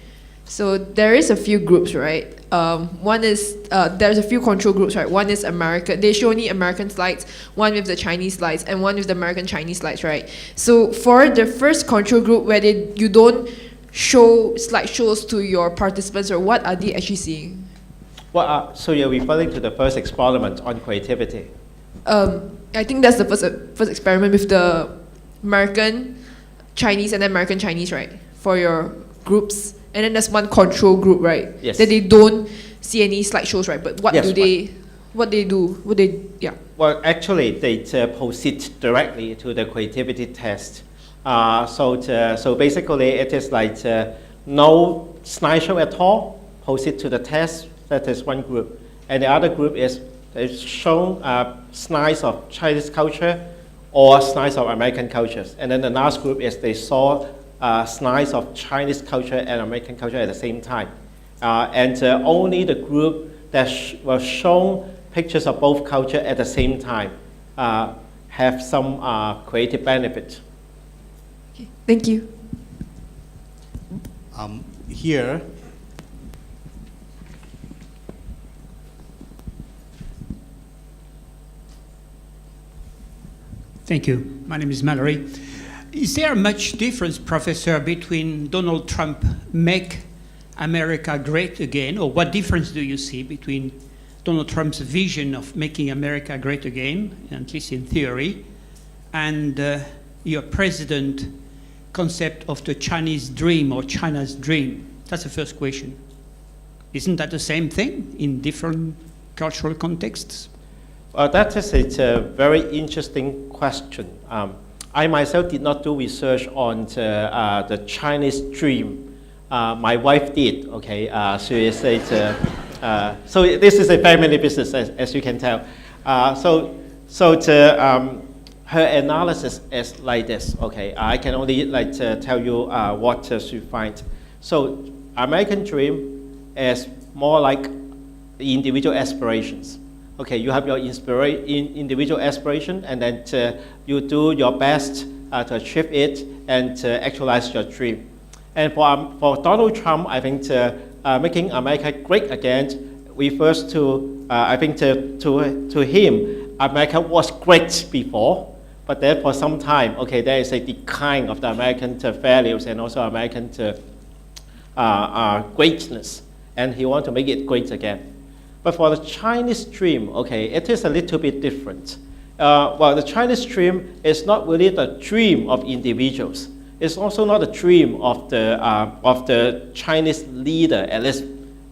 So there is a few groups, right? One is, there's a few control groups, right? One is America. They show only American slides, one with the Chinese slides, and one with the American Chinese slides, right? So for the first control group where you don't show slideshows to your participants, or what are they actually seeing? Well, so you're referring to the first experiment on creativity? I think that's the first experiment with the American Chinese and American Chinese, right? For your groups. And then there's one control group, right? Yes. That they don't see any slideshows, right? But what Yes, they do? Yeah. Well, actually, they proceed directly to the creativity test. So basically, it is like no slideshow at all, proceed to the test. That is one group. And the other group is shown slides of Chinese culture or slides of American cultures. And then the last group is they saw slides of Chinese culture and American culture at the same time. And only the group that was shown pictures of both culture at the same time have some creative benefit. Okay. Thank you. Here, thank you. My name is Mallory. Is there much difference, Professor, between Donald Trump make America great again, or what difference do you see between Donald Trump's vision of making America great again, at least in theory, and your president concept of the Chinese dream or China's dream? That's the first question. Isn't that the same thing in different cultural contexts? Well, that is a very interesting question. I myself did not do research on the Chinese dream. My wife did, okay? She is so this is a family business, as you can tell. Her analysis is like this, okay? I can only tell you what she finds. So American dream is more like individual aspirations. Okay, you have your individual aspiration, and then you do your best to achieve it and actualize your dream. And for Donald Trump, I think making America great again refers to, I think to him, America was great before, but then for some time, okay, there is a decline of the American values and also American greatness, and he wants to make it great again. But for the Chinese dream, okay, it is a little bit different. Well, the Chinese dream is not really the dream of individuals. It's also not a dream of the Chinese leader, at least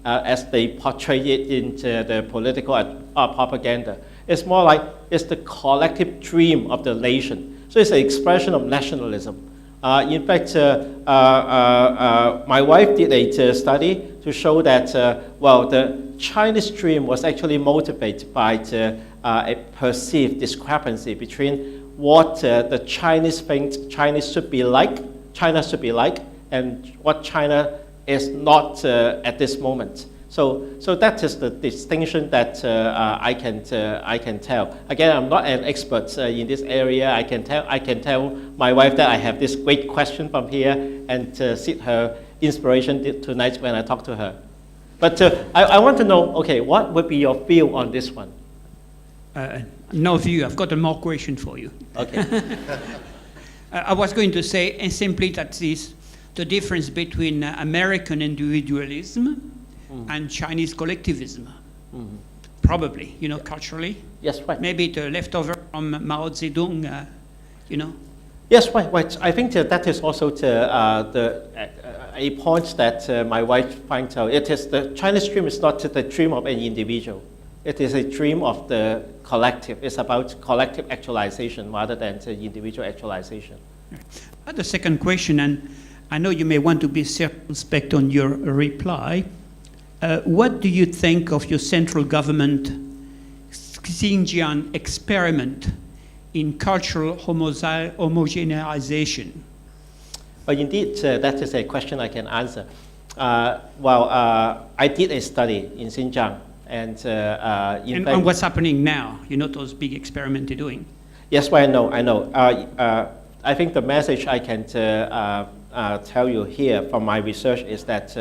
as they portray it in the political propaganda. It's more like it's the collective dream of the nation. So it's an expression of nationalism. In fact, my wife did a study to show that, well, the Chinese dream was actually motivated by a perceived discrepancy between what the Chinese think China should be like, and what China is not at this moment. So that is the distinction that I can tell. Again, I'm not an expert in this area. I can tell my wife that I have this great question from here and seek her inspiration tonight when I talk to her. But I want to know, okay, what would be your view on this one? No view. I've got a more question for you. Okay. I was going to say simply that the difference between American individualism and Chinese collectivism. probably, culturally. Yes, right. Maybe the leftover from Mao Zedong, Yes, right. I think that is also a point that my wife finds out. The Chinese dream is not the dream of an individual. It is a dream of the collective. It's about collective actualization rather than the individual actualization. I had a second question, and I know you may want to be circumspect on your reply. What do you think of your central government Xinjiang experiment in cultural homogenization? Well, indeed, that is a question I can answer. I did a study in Xinjiang, and and what's happening now? Those big experiments you're doing. Yes, well, I know. I think the message I can tell you here from my research is that,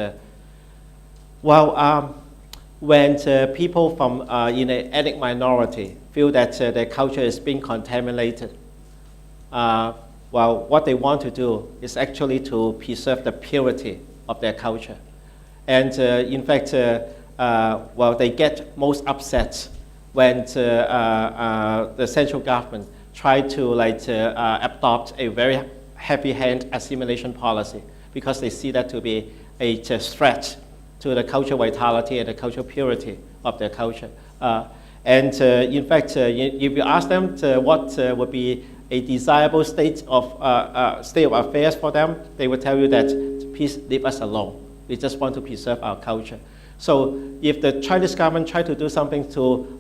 when people from in an ethnic minority feel that their culture is being contaminated, what they want to do is actually to preserve the purity of their culture. And in fact, they get most upset when the central government try to adopt a very heavy-hand assimilation policy, because they see that to be a threat to the cultural vitality and the cultural purity of their culture. In fact, if you ask them what would be a desirable state of affairs for them, they will tell you that, please leave us alone. We just want to preserve our culture. So if the Chinese government try to do something to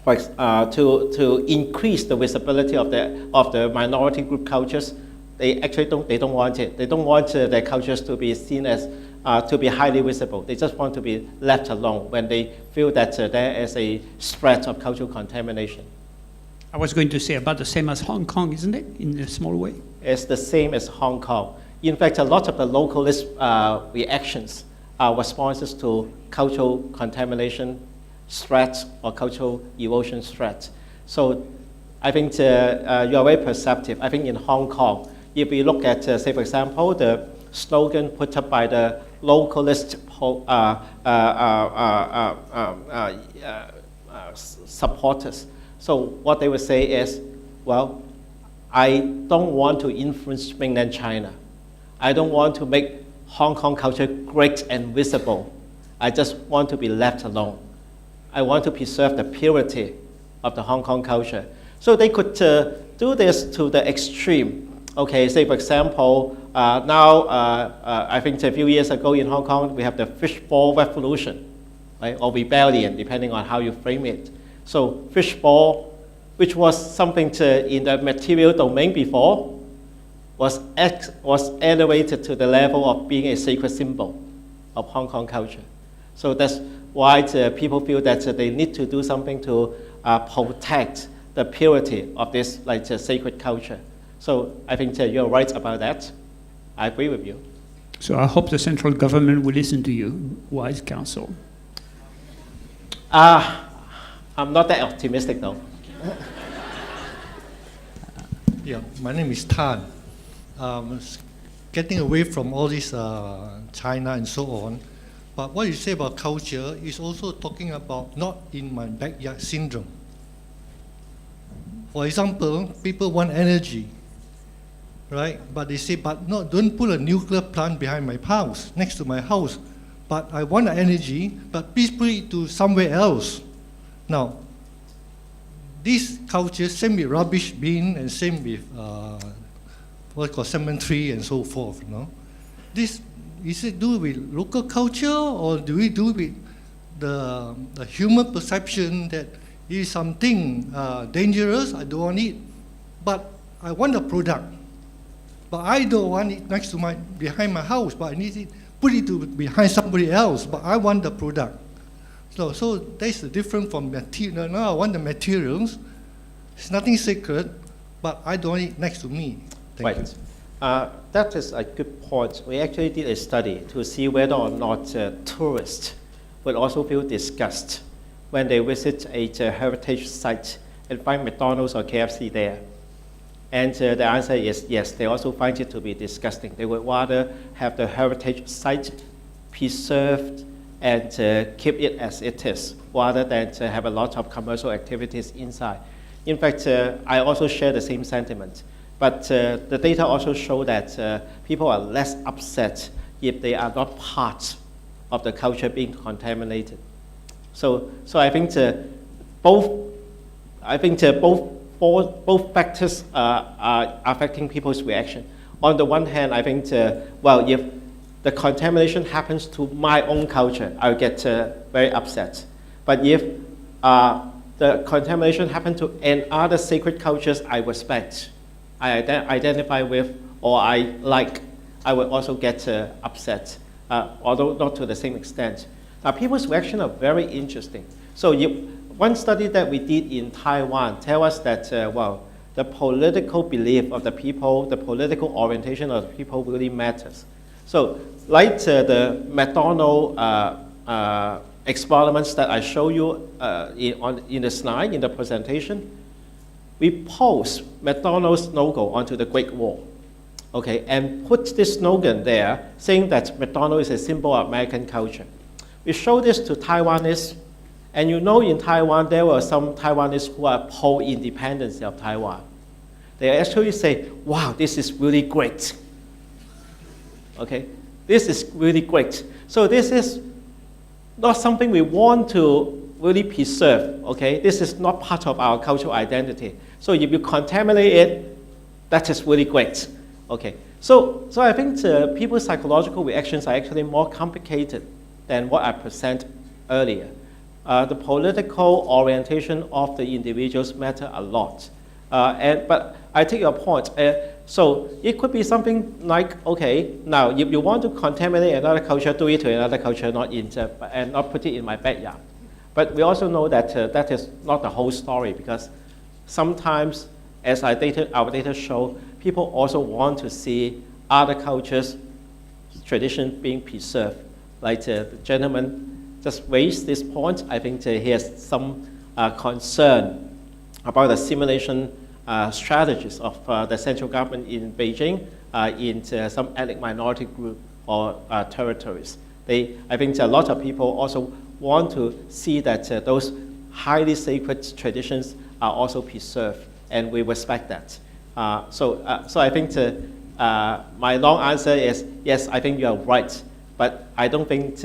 to increase the visibility of the minority group cultures, they actually don't want it. They don't want their cultures to be seen as to be highly visible. They just want to be left alone when they feel that there is a threat of cultural contamination. I was going to say about the same as Hong Kong, isn't it, in a small way? It's the same as Hong Kong. In fact, a lot of the localist reactions are responses to cultural contamination threats or cultural erosion threats. So I think you are very perceptive. I think in Hong Kong, if we look at, say for example, the slogan put up by the localist supporters. So what they would say is, well, I don't want to influence mainland China. I don't want to make Hong Kong culture great and visible. I just want to be left alone. I want to preserve the purity of the Hong Kong culture. So they could do this to the extreme. Okay, say for example, I think a few years ago in Hong Kong, we have the fishball revolution, right, or rebellion, depending on how you frame it. So fishball, which was something in the material domain before, was elevated to the level of being a sacred symbol of Hong Kong culture. So that's why people feel that they need to do something to protect the purity of this sacred culture. So I think you're right about that. I agree with you. So I hope the central government will listen to you, wise counsel. I'm not that optimistic though. Yeah, my name is Tan. Getting away from all this China and so on, but what you say about culture is also talking about not in my backyard syndrome. For example, people want energy, right? But they say, but no, don't put a nuclear plant behind my house, next to my house. But I want the energy, but please put it to somewhere else. Now, this culture, same with rubbish bin and same with what's called cemetery and so forth, you know. This, is it do with local culture, or do we do with the human perception that it is something dangerous, I don't want it, but I want the product. But I don't want it next to behind my house, but I need it, put it behind somebody else, but I want the product. So that's the difference from material. Now I want the materials, it's nothing sacred, but I don't want it next to me. Thank you. That is a good point. We actually did a study to see whether or not tourists would also feel disgust when they visit a heritage site and find McDonald's or KFC there. And the answer is yes, they also find it to be disgusting. They would rather have the heritage site preserved and keep it as it is, rather than to have a lot of commercial activities inside. In fact, I also share the same sentiment. But the data also show that people are less upset if they are not part of the culture being contaminated. So I think both factors are affecting people's reaction. On the one hand, I think, well, if the contamination happens to my own culture, I'll get very upset. But if the contamination happens to another sacred cultures I respect, I identify with, or I like, I will also get upset, although not to the same extent. Now, people's reaction are very interesting. So one study that we did in Taiwan tells us that, well, the political belief of the people, the political orientation of the people really matters. So, like the McDonald's experiments that I show you in the slide, in the presentation, we post McDonald's logo onto the Great Wall, okay, and put this slogan there saying that McDonald's is a symbol of American culture. We show this to Taiwanese, and you know in Taiwan there were some Taiwanese who are pro-independence of Taiwan. They actually say, wow, this is really great. Okay, this is really great. So this is not something we want to really preserve, okay? This is not part of our cultural identity. So if you contaminate it, that is really great, okay? So I think people's psychological reactions are actually more complicated than what I presented earlier. The political orientation of the individuals matter a lot. But I take your point. So it could be something like, okay, now if you want to contaminate another culture, do it to another culture, and not put it in my backyard. But we also know that that is not the whole story, because sometimes, as our data show, people also want to see other cultures' traditions being preserved. Like the gentleman just raised this point. I think he has some concern about the simulation strategies of the central government in Beijing in some ethnic minority group or territories. I think a lot of people also want to see that those highly sacred traditions are also preserved, and we respect that. So I think my long answer is yes, I think you are right, but I don't think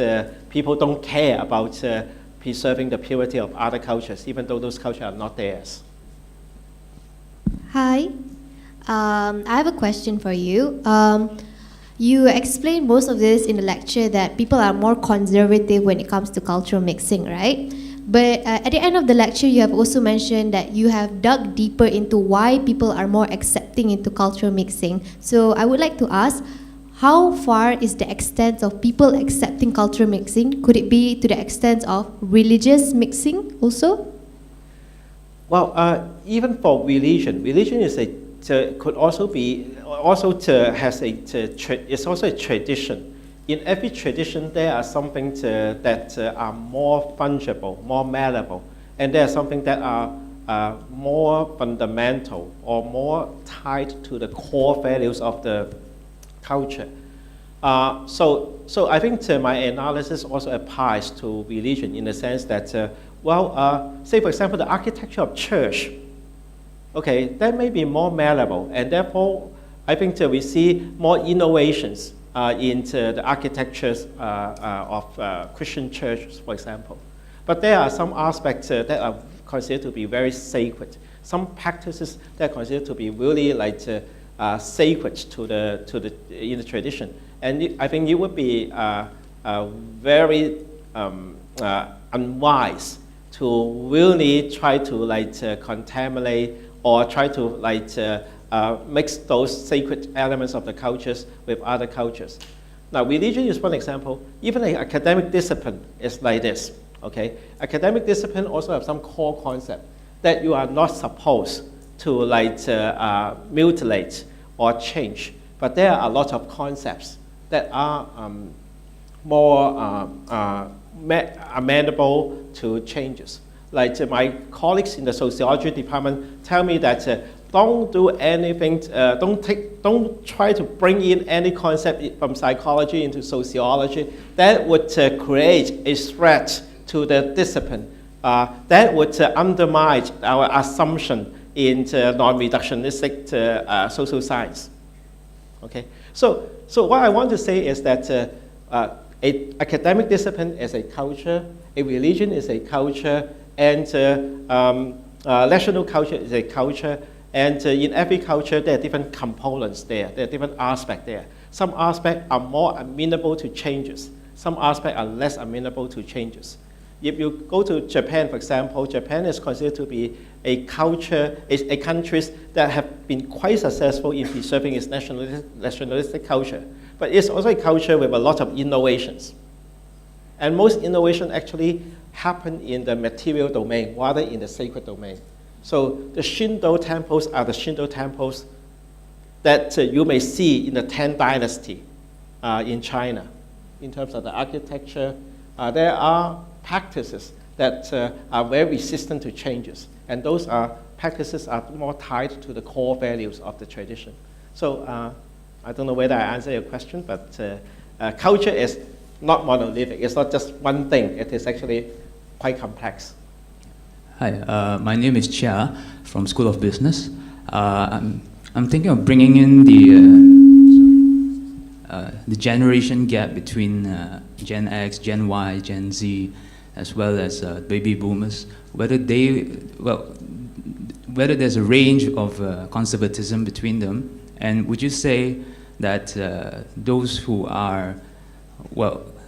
people don't care about preserving the purity of other cultures, even though those cultures are not theirs. Hi, I have a question for you. You explained most of this in the lecture that people are more conservative when it comes to cultural mixing, right? But at the end of the lecture, you have also mentioned that you have dug deeper into why people are more accepting into cultural mixing. So I would like to ask, how far is the extent of people accepting cultural mixing? Could it be to the extent of religious mixing also? Well, even for religion is could also be it's also a tradition. In every tradition, there are something that are more fungible, more malleable, and there are something that are more fundamental or more tied to the core values of the culture. So I think my analysis also applies to religion in the sense that, say for example, the architecture of church, okay, that may be more malleable, and therefore I think we see more innovations into the architectures of Christian churches, for example. But there are some aspects that are considered to be very sacred. Some practices that are considered to be really like sacred in the tradition. And I think it would be very unwise to really try to contaminate or try to mix those sacred elements of the cultures with other cultures. Now, religion is one example. Even an academic discipline is like this. Okay, academic discipline also have some core concept that you are not supposed to mutilate or change. But there are a lot of concepts that are more amenable to changes. Like my colleagues in the sociology department tell me that don't do anything, don't try to bring in any concept from psychology into sociology. That would create a threat to the discipline. That would undermine our assumption in non-reductionistic social science. Okay, so what I want to say is that an academic discipline is a culture, a religion is a culture, and national culture is a culture, and in every culture there are different components there are different aspects there. Some aspects are more amenable to changes, some aspects are less amenable to changes. If you go to Japan, for example, Japan is considered to be a culture, a country that have been quite successful in preserving its nationalistic culture. But it's also a culture with a lot of innovations. And most innovation actually happen in the material domain rather in the sacred domain. So the Shinto temples are the Shinto temples that you may see in the 10th dynasty in China. In terms of the architecture, there are practices that are very resistant to changes. And those practices are more tied to the core values of the tradition. So I don't know whether I answered your question, but culture is not monolithic. It's not just one thing. It is actually quite complex. Hi, my name is Chia from School of Business. I'm thinking of bringing in the generation gap between Gen X, Gen Y, Gen Z, as well as baby boomers. Whether there's a range of conservatism between them, and would you say that those who are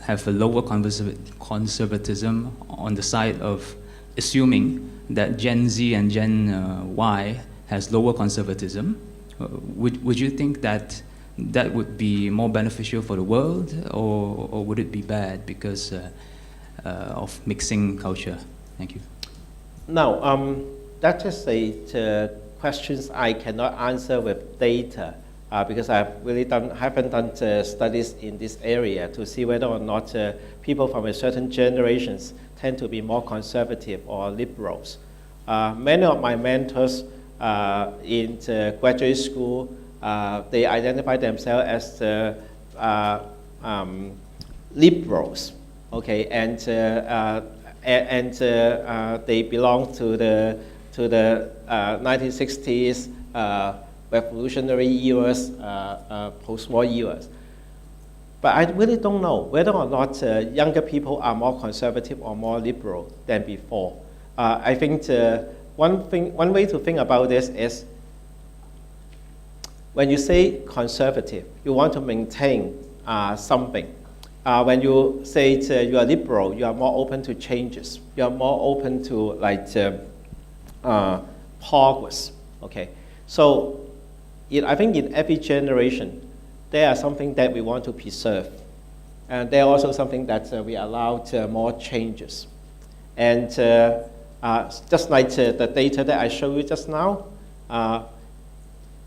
have a lower conservatism on the side of assuming that Gen Z and Gen Y has lower conservatism, would you think that that would be more beneficial for the world, or would it be bad because of mixing culture? Thank you. Now, that is a questions I cannot answer with data because I really haven't done studies in this area to see whether or not people from a certain generations tend to be more conservative or liberals. Many of my mentors in graduate school, they identify themselves as liberals, okay, and they belong to the 1960s revolutionary eras, post-war eras. But I really don't know whether or not younger people are more conservative or more liberal than before. I think one way to think about this is when you say conservative, you want to maintain something. When you say you are liberal, you are more open to changes. You are more open to progress. Okay, so I think in every generation, there are something that we want to preserve, and there are also something that we allow more changes. And just like the data that I showed you just now,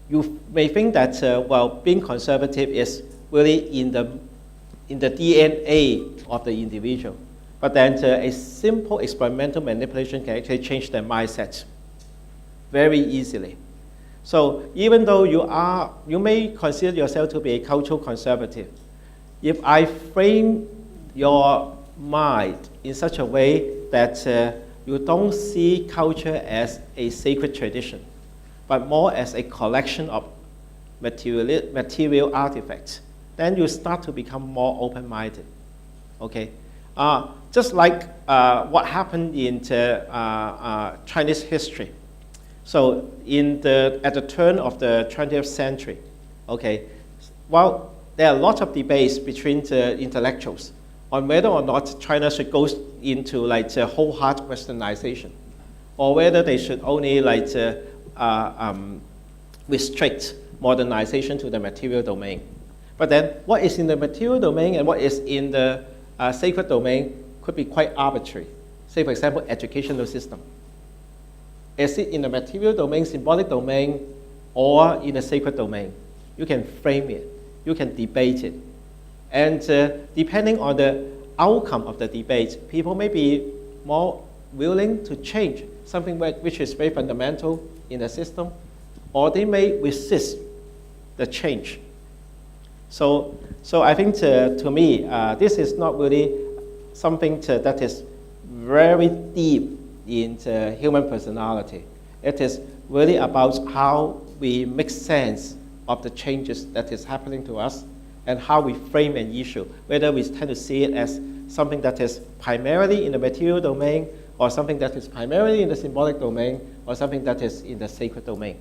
you may think that being conservative is really in the DNA of the individual, but then a simple experimental manipulation can actually change their mindset very easily. So even though you may consider yourself to be a cultural conservative, if I frame your mind in such a way that you don't see culture as a sacred tradition, but more as a collection of material artifacts, then you start to become more open-minded. Okay, just like what happened in Chinese history. So at the turn of the 20th century, okay, well, there are a lot of debates between the intellectuals on whether or not China should go into wholehearted westernization, or whether they should only restrict modernization to the material domain. But then what is in the material domain and what is in the sacred domain could be quite arbitrary. Say, for example, educational system. Is it in the material domain, symbolic domain, or in the sacred domain? You can frame it. You can debate it. And depending on the outcome of the debate, people may be more willing to change something which is very fundamental in the system, or they may resist the change. So I think to me, this is not really something that is very deep into human personality. It is really about how we make sense of the changes that is happening to us and how we frame an issue, whether we tend to see it as something that is primarily in the material domain or something that is primarily in the symbolic domain or something that is in the sacred domain.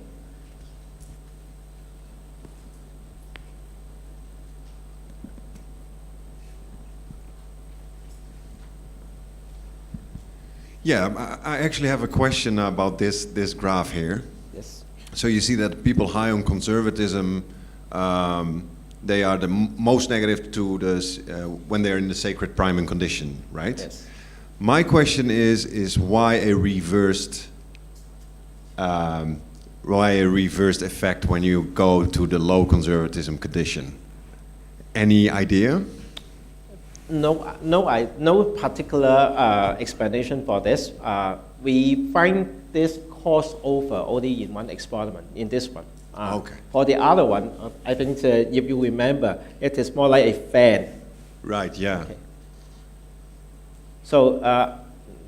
Yeah, I actually have a question about this graph here. Yes. So you see that people high on conservatism, they are the most negative to this when they're in the sacred priming condition, right? Yes. My question is why a reversed effect when you go to the low conservatism condition? Any idea? No particular explanation for this. We find this crossover only in one experiment, in this one. Okay. For the other one, I think if you remember, it is more like a fan. Right, yeah. Okay. So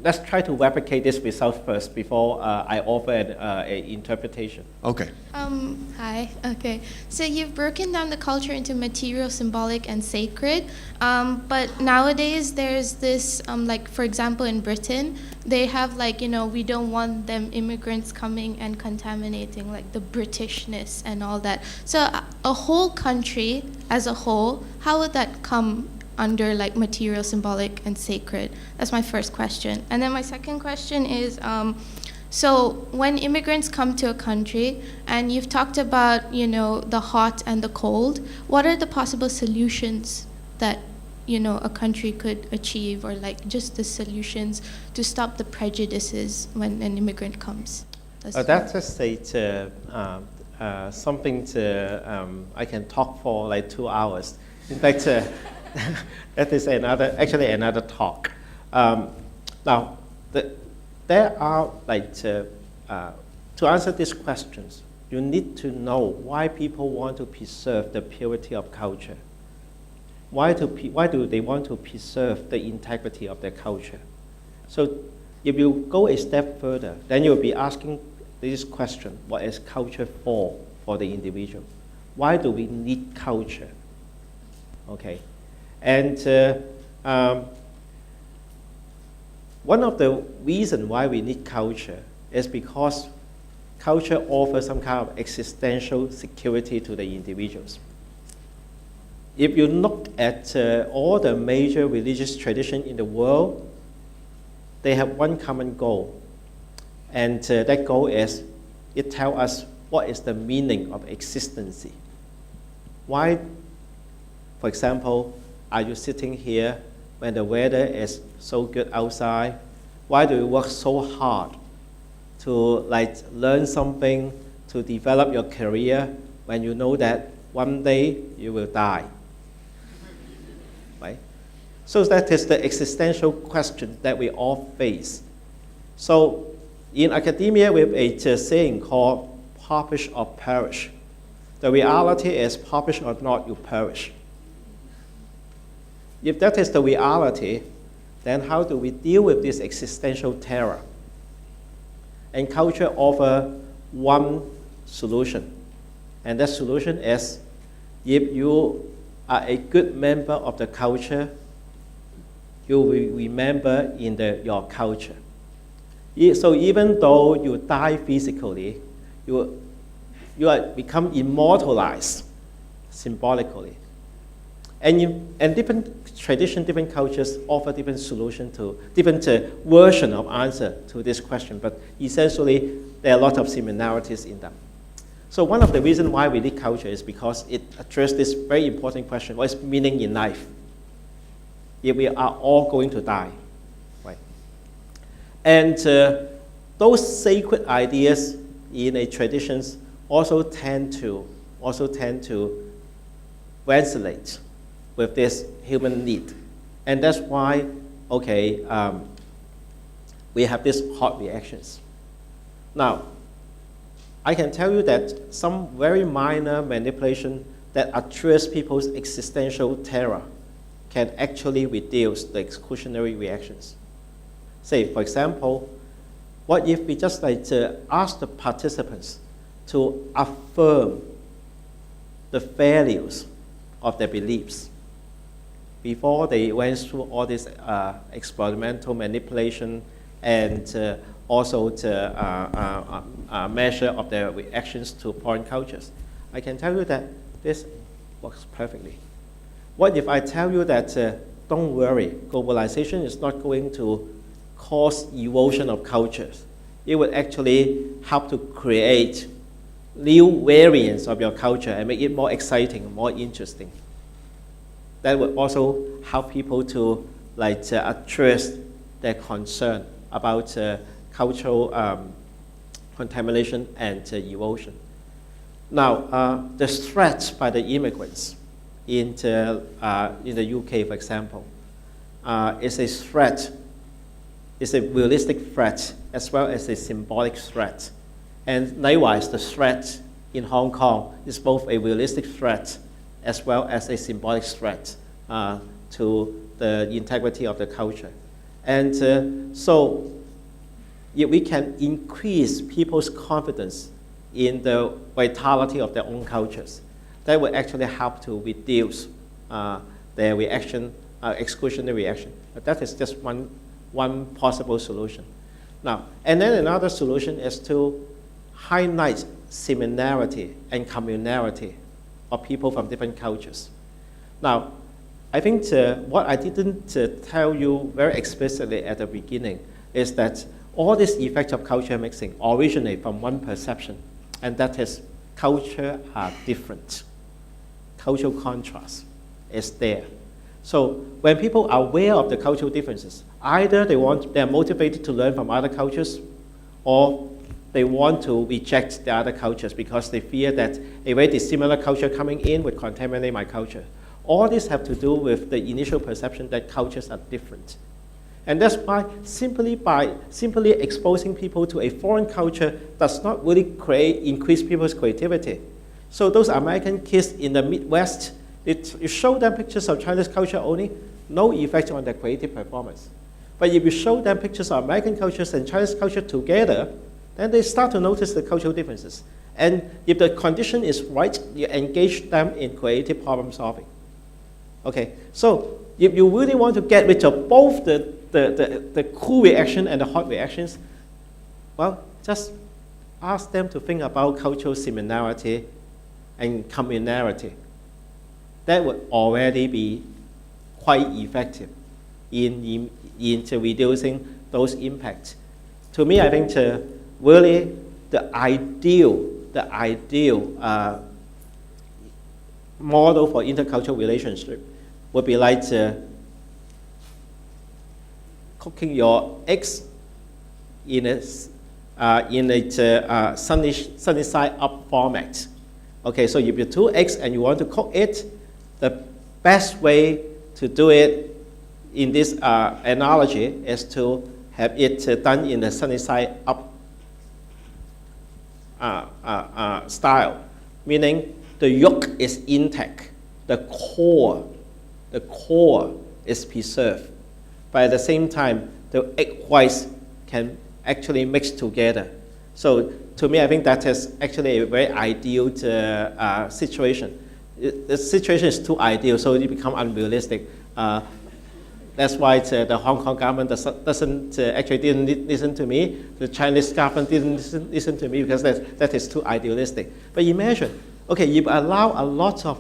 let's try to replicate this result first before I offer an interpretation. Okay. Hi. Okay. So you've broken down the culture into material, symbolic, and sacred. But nowadays there's this, like for example in Britain, they have like, we don't want them immigrants coming and contaminating like the Britishness and all that. So a whole country as a whole, how would that come under like material, symbolic, and sacred? That's my first question. And then my second question is, so when immigrants come to a country, and you've talked about, the hot and the cold, what are the possible solutions that, a country could achieve, or like just the solutions to stop the prejudices when an immigrant comes? That's just something I can talk for like 2 hours. In fact, that is another talk. Now, there are like to answer these questions, you need to know why people want to preserve the purity of culture. Why do they want to preserve the integrity of their culture? So, if you go a step further, then you'll be asking this question: what is culture for the individual? Why do we need culture? Okay. And one of the reasons why we need culture is because culture offers some kind of existential security to the individuals. If you look at all the major religious traditions in the world, they have one common goal. And that goal is, it tells us what is the meaning of existence. Why, for example, are you sitting here when the weather is so good outside? Why do you work so hard to like learn something, to develop your career when you know that one day you will die? Right? So that is the existential question that we all face. So in academia, we have a saying called publish or perish. The reality is publish or not, you perish. If that is the reality, then how do we deal with this existential terror? And culture offers one solution. And that solution is, if you are a good member of the culture, you will remember in your culture. So even though you die physically, you become immortalized symbolically. And different traditions, different cultures offer different solutions to, different version of answer to this question, but essentially there are a lot of similarities in them. So one of the reasons why we need culture is because it addresses this very important question: what is meaning in life? If we are all going to die, right? And those sacred ideas in a traditions also tend to resonate with this human need. And that's why, we have these hot reactions. Now, I can tell you that some very minor manipulation that address people's existential terror can actually reduce the exclusionary reactions. Say, for example, what if we just like to ask the participants to affirm the values of their beliefs before they went through all this experimental manipulation and also the measure of their reactions to foreign cultures? I can tell you that this works perfectly. What if I tell you that, don't worry, globalization is not going to cause erosion of cultures. It will actually help to create new variants of your culture and make it more exciting, more interesting. That will also help people to address their concern about cultural contamination and erosion. Now, the threat by the immigrants in the UK, for example, is a threat. It's a realistic threat as well as a symbolic threat. And likewise, the threat in Hong Kong is both a realistic threat as well as a symbolic threat to the integrity of the culture. And so if we can increase people's confidence in the vitality of their own cultures, that will actually help to reduce their reaction, exclusionary reaction. But that is just one possible solution. Now, and then another solution is to highlight similarity and communality of people from different cultures. Now, I think what I didn't tell you very explicitly at the beginning is that all these effects of culture mixing originate from one perception, and that is culture are different. Cultural contrast is there. So when people are aware of the cultural differences, either they're motivated to learn from other cultures, or they want to reject the other cultures because they fear that a very dissimilar culture coming in would contaminate my culture. All this have to do with the initial perception that cultures are different. And that's why simply exposing people to a foreign culture does not really increase people's creativity. So those American kids in the Midwest, you show them pictures of Chinese culture only, no effect on their creative performance. But if you show them pictures of American cultures and Chinese culture together, then they start to notice the cultural differences. And if the condition is right, you engage them in creative problem solving. Okay, so if you really want to get rid of both the cool reaction and the hot reactions, well, just ask them to think about cultural similarity and communality. That would already be quite effective in reducing those impacts. To me, I think really the ideal model for intercultural relationship would be like cooking your eggs in a sunny side up format. Okay, so if you have 2 eggs and you want to cook it, the best way to do it in this analogy is to have it done in the sunny side up style, meaning the yolk is intact, the core is preserved, but at the same time, the egg whites can actually mix together. So to me, I think that is actually a very ideal situation. The situation is too ideal, so it becomes unrealistic. That's why the Hong Kong government didn't listen to me. The Chinese government didn't listen to me because that is too idealistic. But imagine, okay, you allow a lot of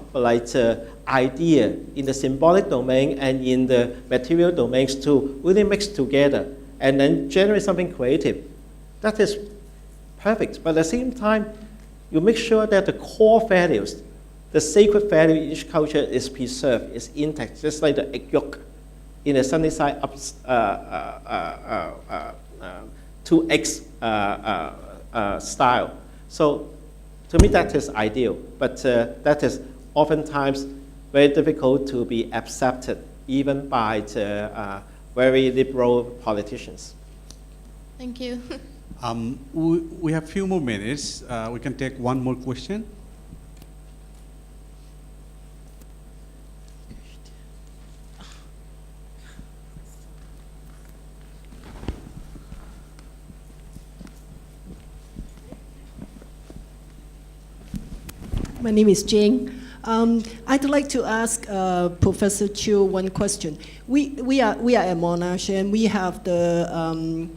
idea in the symbolic domain and in the material domains to really mix together and then generate something creative. That is perfect. But at the same time, you make sure that the core values, the sacred value in each culture is preserved, is intact, just like the egg yolk in a sunny side up 2x style. So to me, that is ideal, but that is oftentimes very difficult to be accepted, even by very liberal politicians. Thank you. We have few more minutes. We can take one more question. My name is Jane. I'd like to ask Professor Chiu one question. We are at Monash, and we have the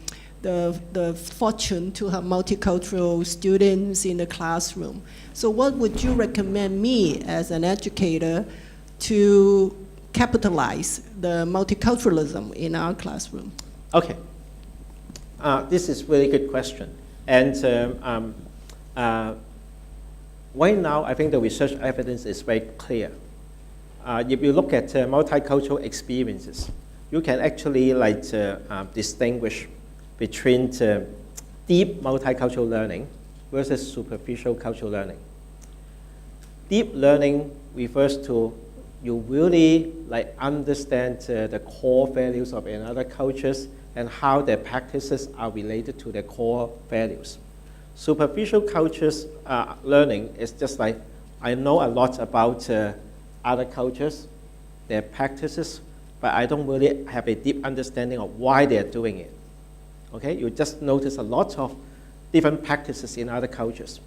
fortune to have multicultural students in the classroom. So what would you recommend me as an educator to capitalize the multiculturalism in our classroom? Okay. This is a really good question. And right now, I think the research evidence is very clear. If you look at multicultural experiences, you can actually distinguish between deep multicultural learning versus superficial cultural learning. Deep learning refers to you really understand the core values of another cultures and how their practices are related to their core values. Superficial cultures learning is just like, I know a lot about other cultures, their practices, but I don't really have a deep understanding of why they're doing it. Okay, you just notice a lot of different practices in other cultures.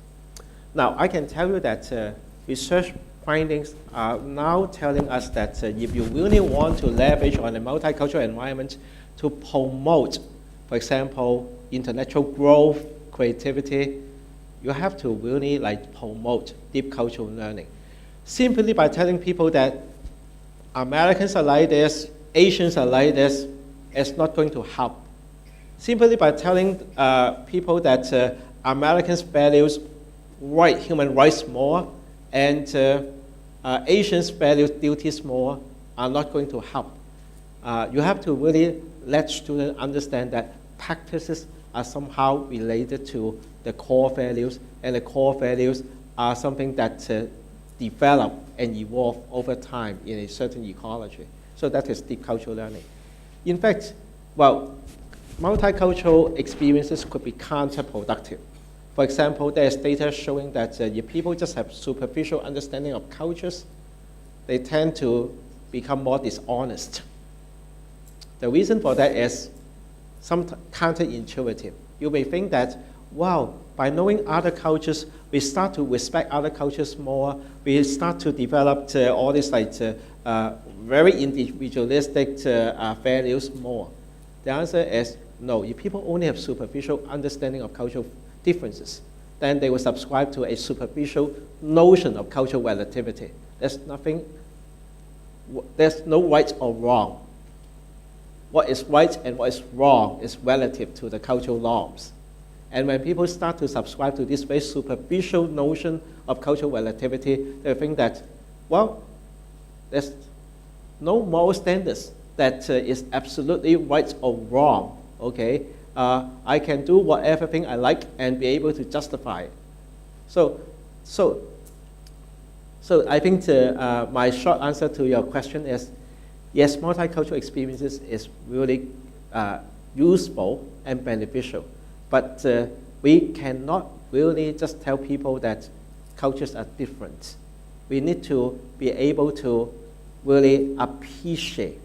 Now, I can tell you that research findings are now telling us that if you really want to leverage on a multicultural environment to promote, for example, intellectual growth, creativity, you have to really promote deep cultural learning. Simply by telling people that Americans are like this, Asians are like this, it's not going to help. Simply by telling people that Americans values human rights more and Asians value duties more are not going to help. You have to really let students understand that practices are somehow related to the core values, and the core values are something that develop and evolve over time in a certain ecology. So that is deep cultural learning. In fact, multicultural experiences could be counterproductive. For example, there is data showing that if people just have superficial understanding of cultures, they tend to become more dishonest. The reason for that is counterintuitive. You may think that, wow, by knowing other cultures, we start to respect other cultures more. We start to develop all these very individualistic values more. The answer is no. If people only have superficial understanding of cultural differences, then they will subscribe to a superficial notion of cultural relativity. There's no right or wrong. What is right and what is wrong is relative to the cultural norms. And when people start to subscribe to this very superficial notion of cultural relativity, they think that, well, there's no moral standards that is absolutely right or wrong, okay? I can do whatever thing I like and be able to justify it. So I think my short answer to your question is, yes, multicultural experiences is really useful and beneficial, but we cannot really just tell people that cultures are different. We need to be able to really appreciate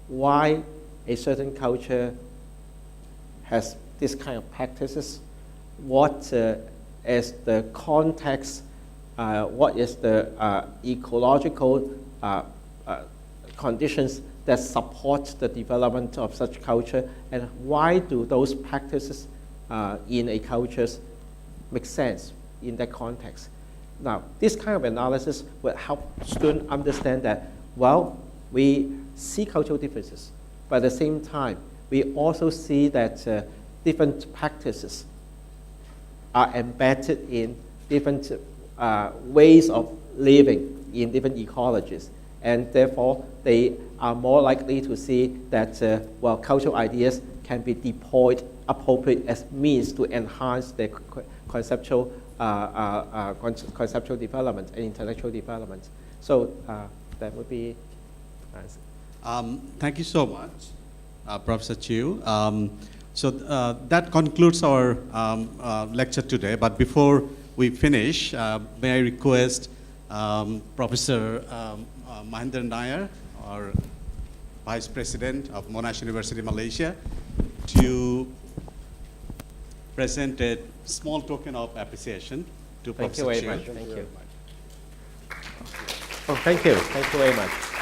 why a certain culture has this kind of practices, what is the context, what is the ecological conditions that support the development of such culture, and why do those practices in a culture make sense in that context. Now, this kind of analysis will help students understand that, well, we see cultural differences, but at the same time, we also see that different practices are embedded in different ways of living in different ecologies. And therefore, they are more likely to see that, cultural ideas can be deployed appropriate as means to enhance their conceptual development and intellectual development. So that would be answer. Thank you so much, Professor Chiu. So that concludes our lecture today. But before we finish, may I request Professor Mahendra Nair, our Vice President of Monash University, Malaysia, to present a small token of appreciation to Thank you Professor very Chiu. much. Thank you. Oh, thank you. Thank you very much.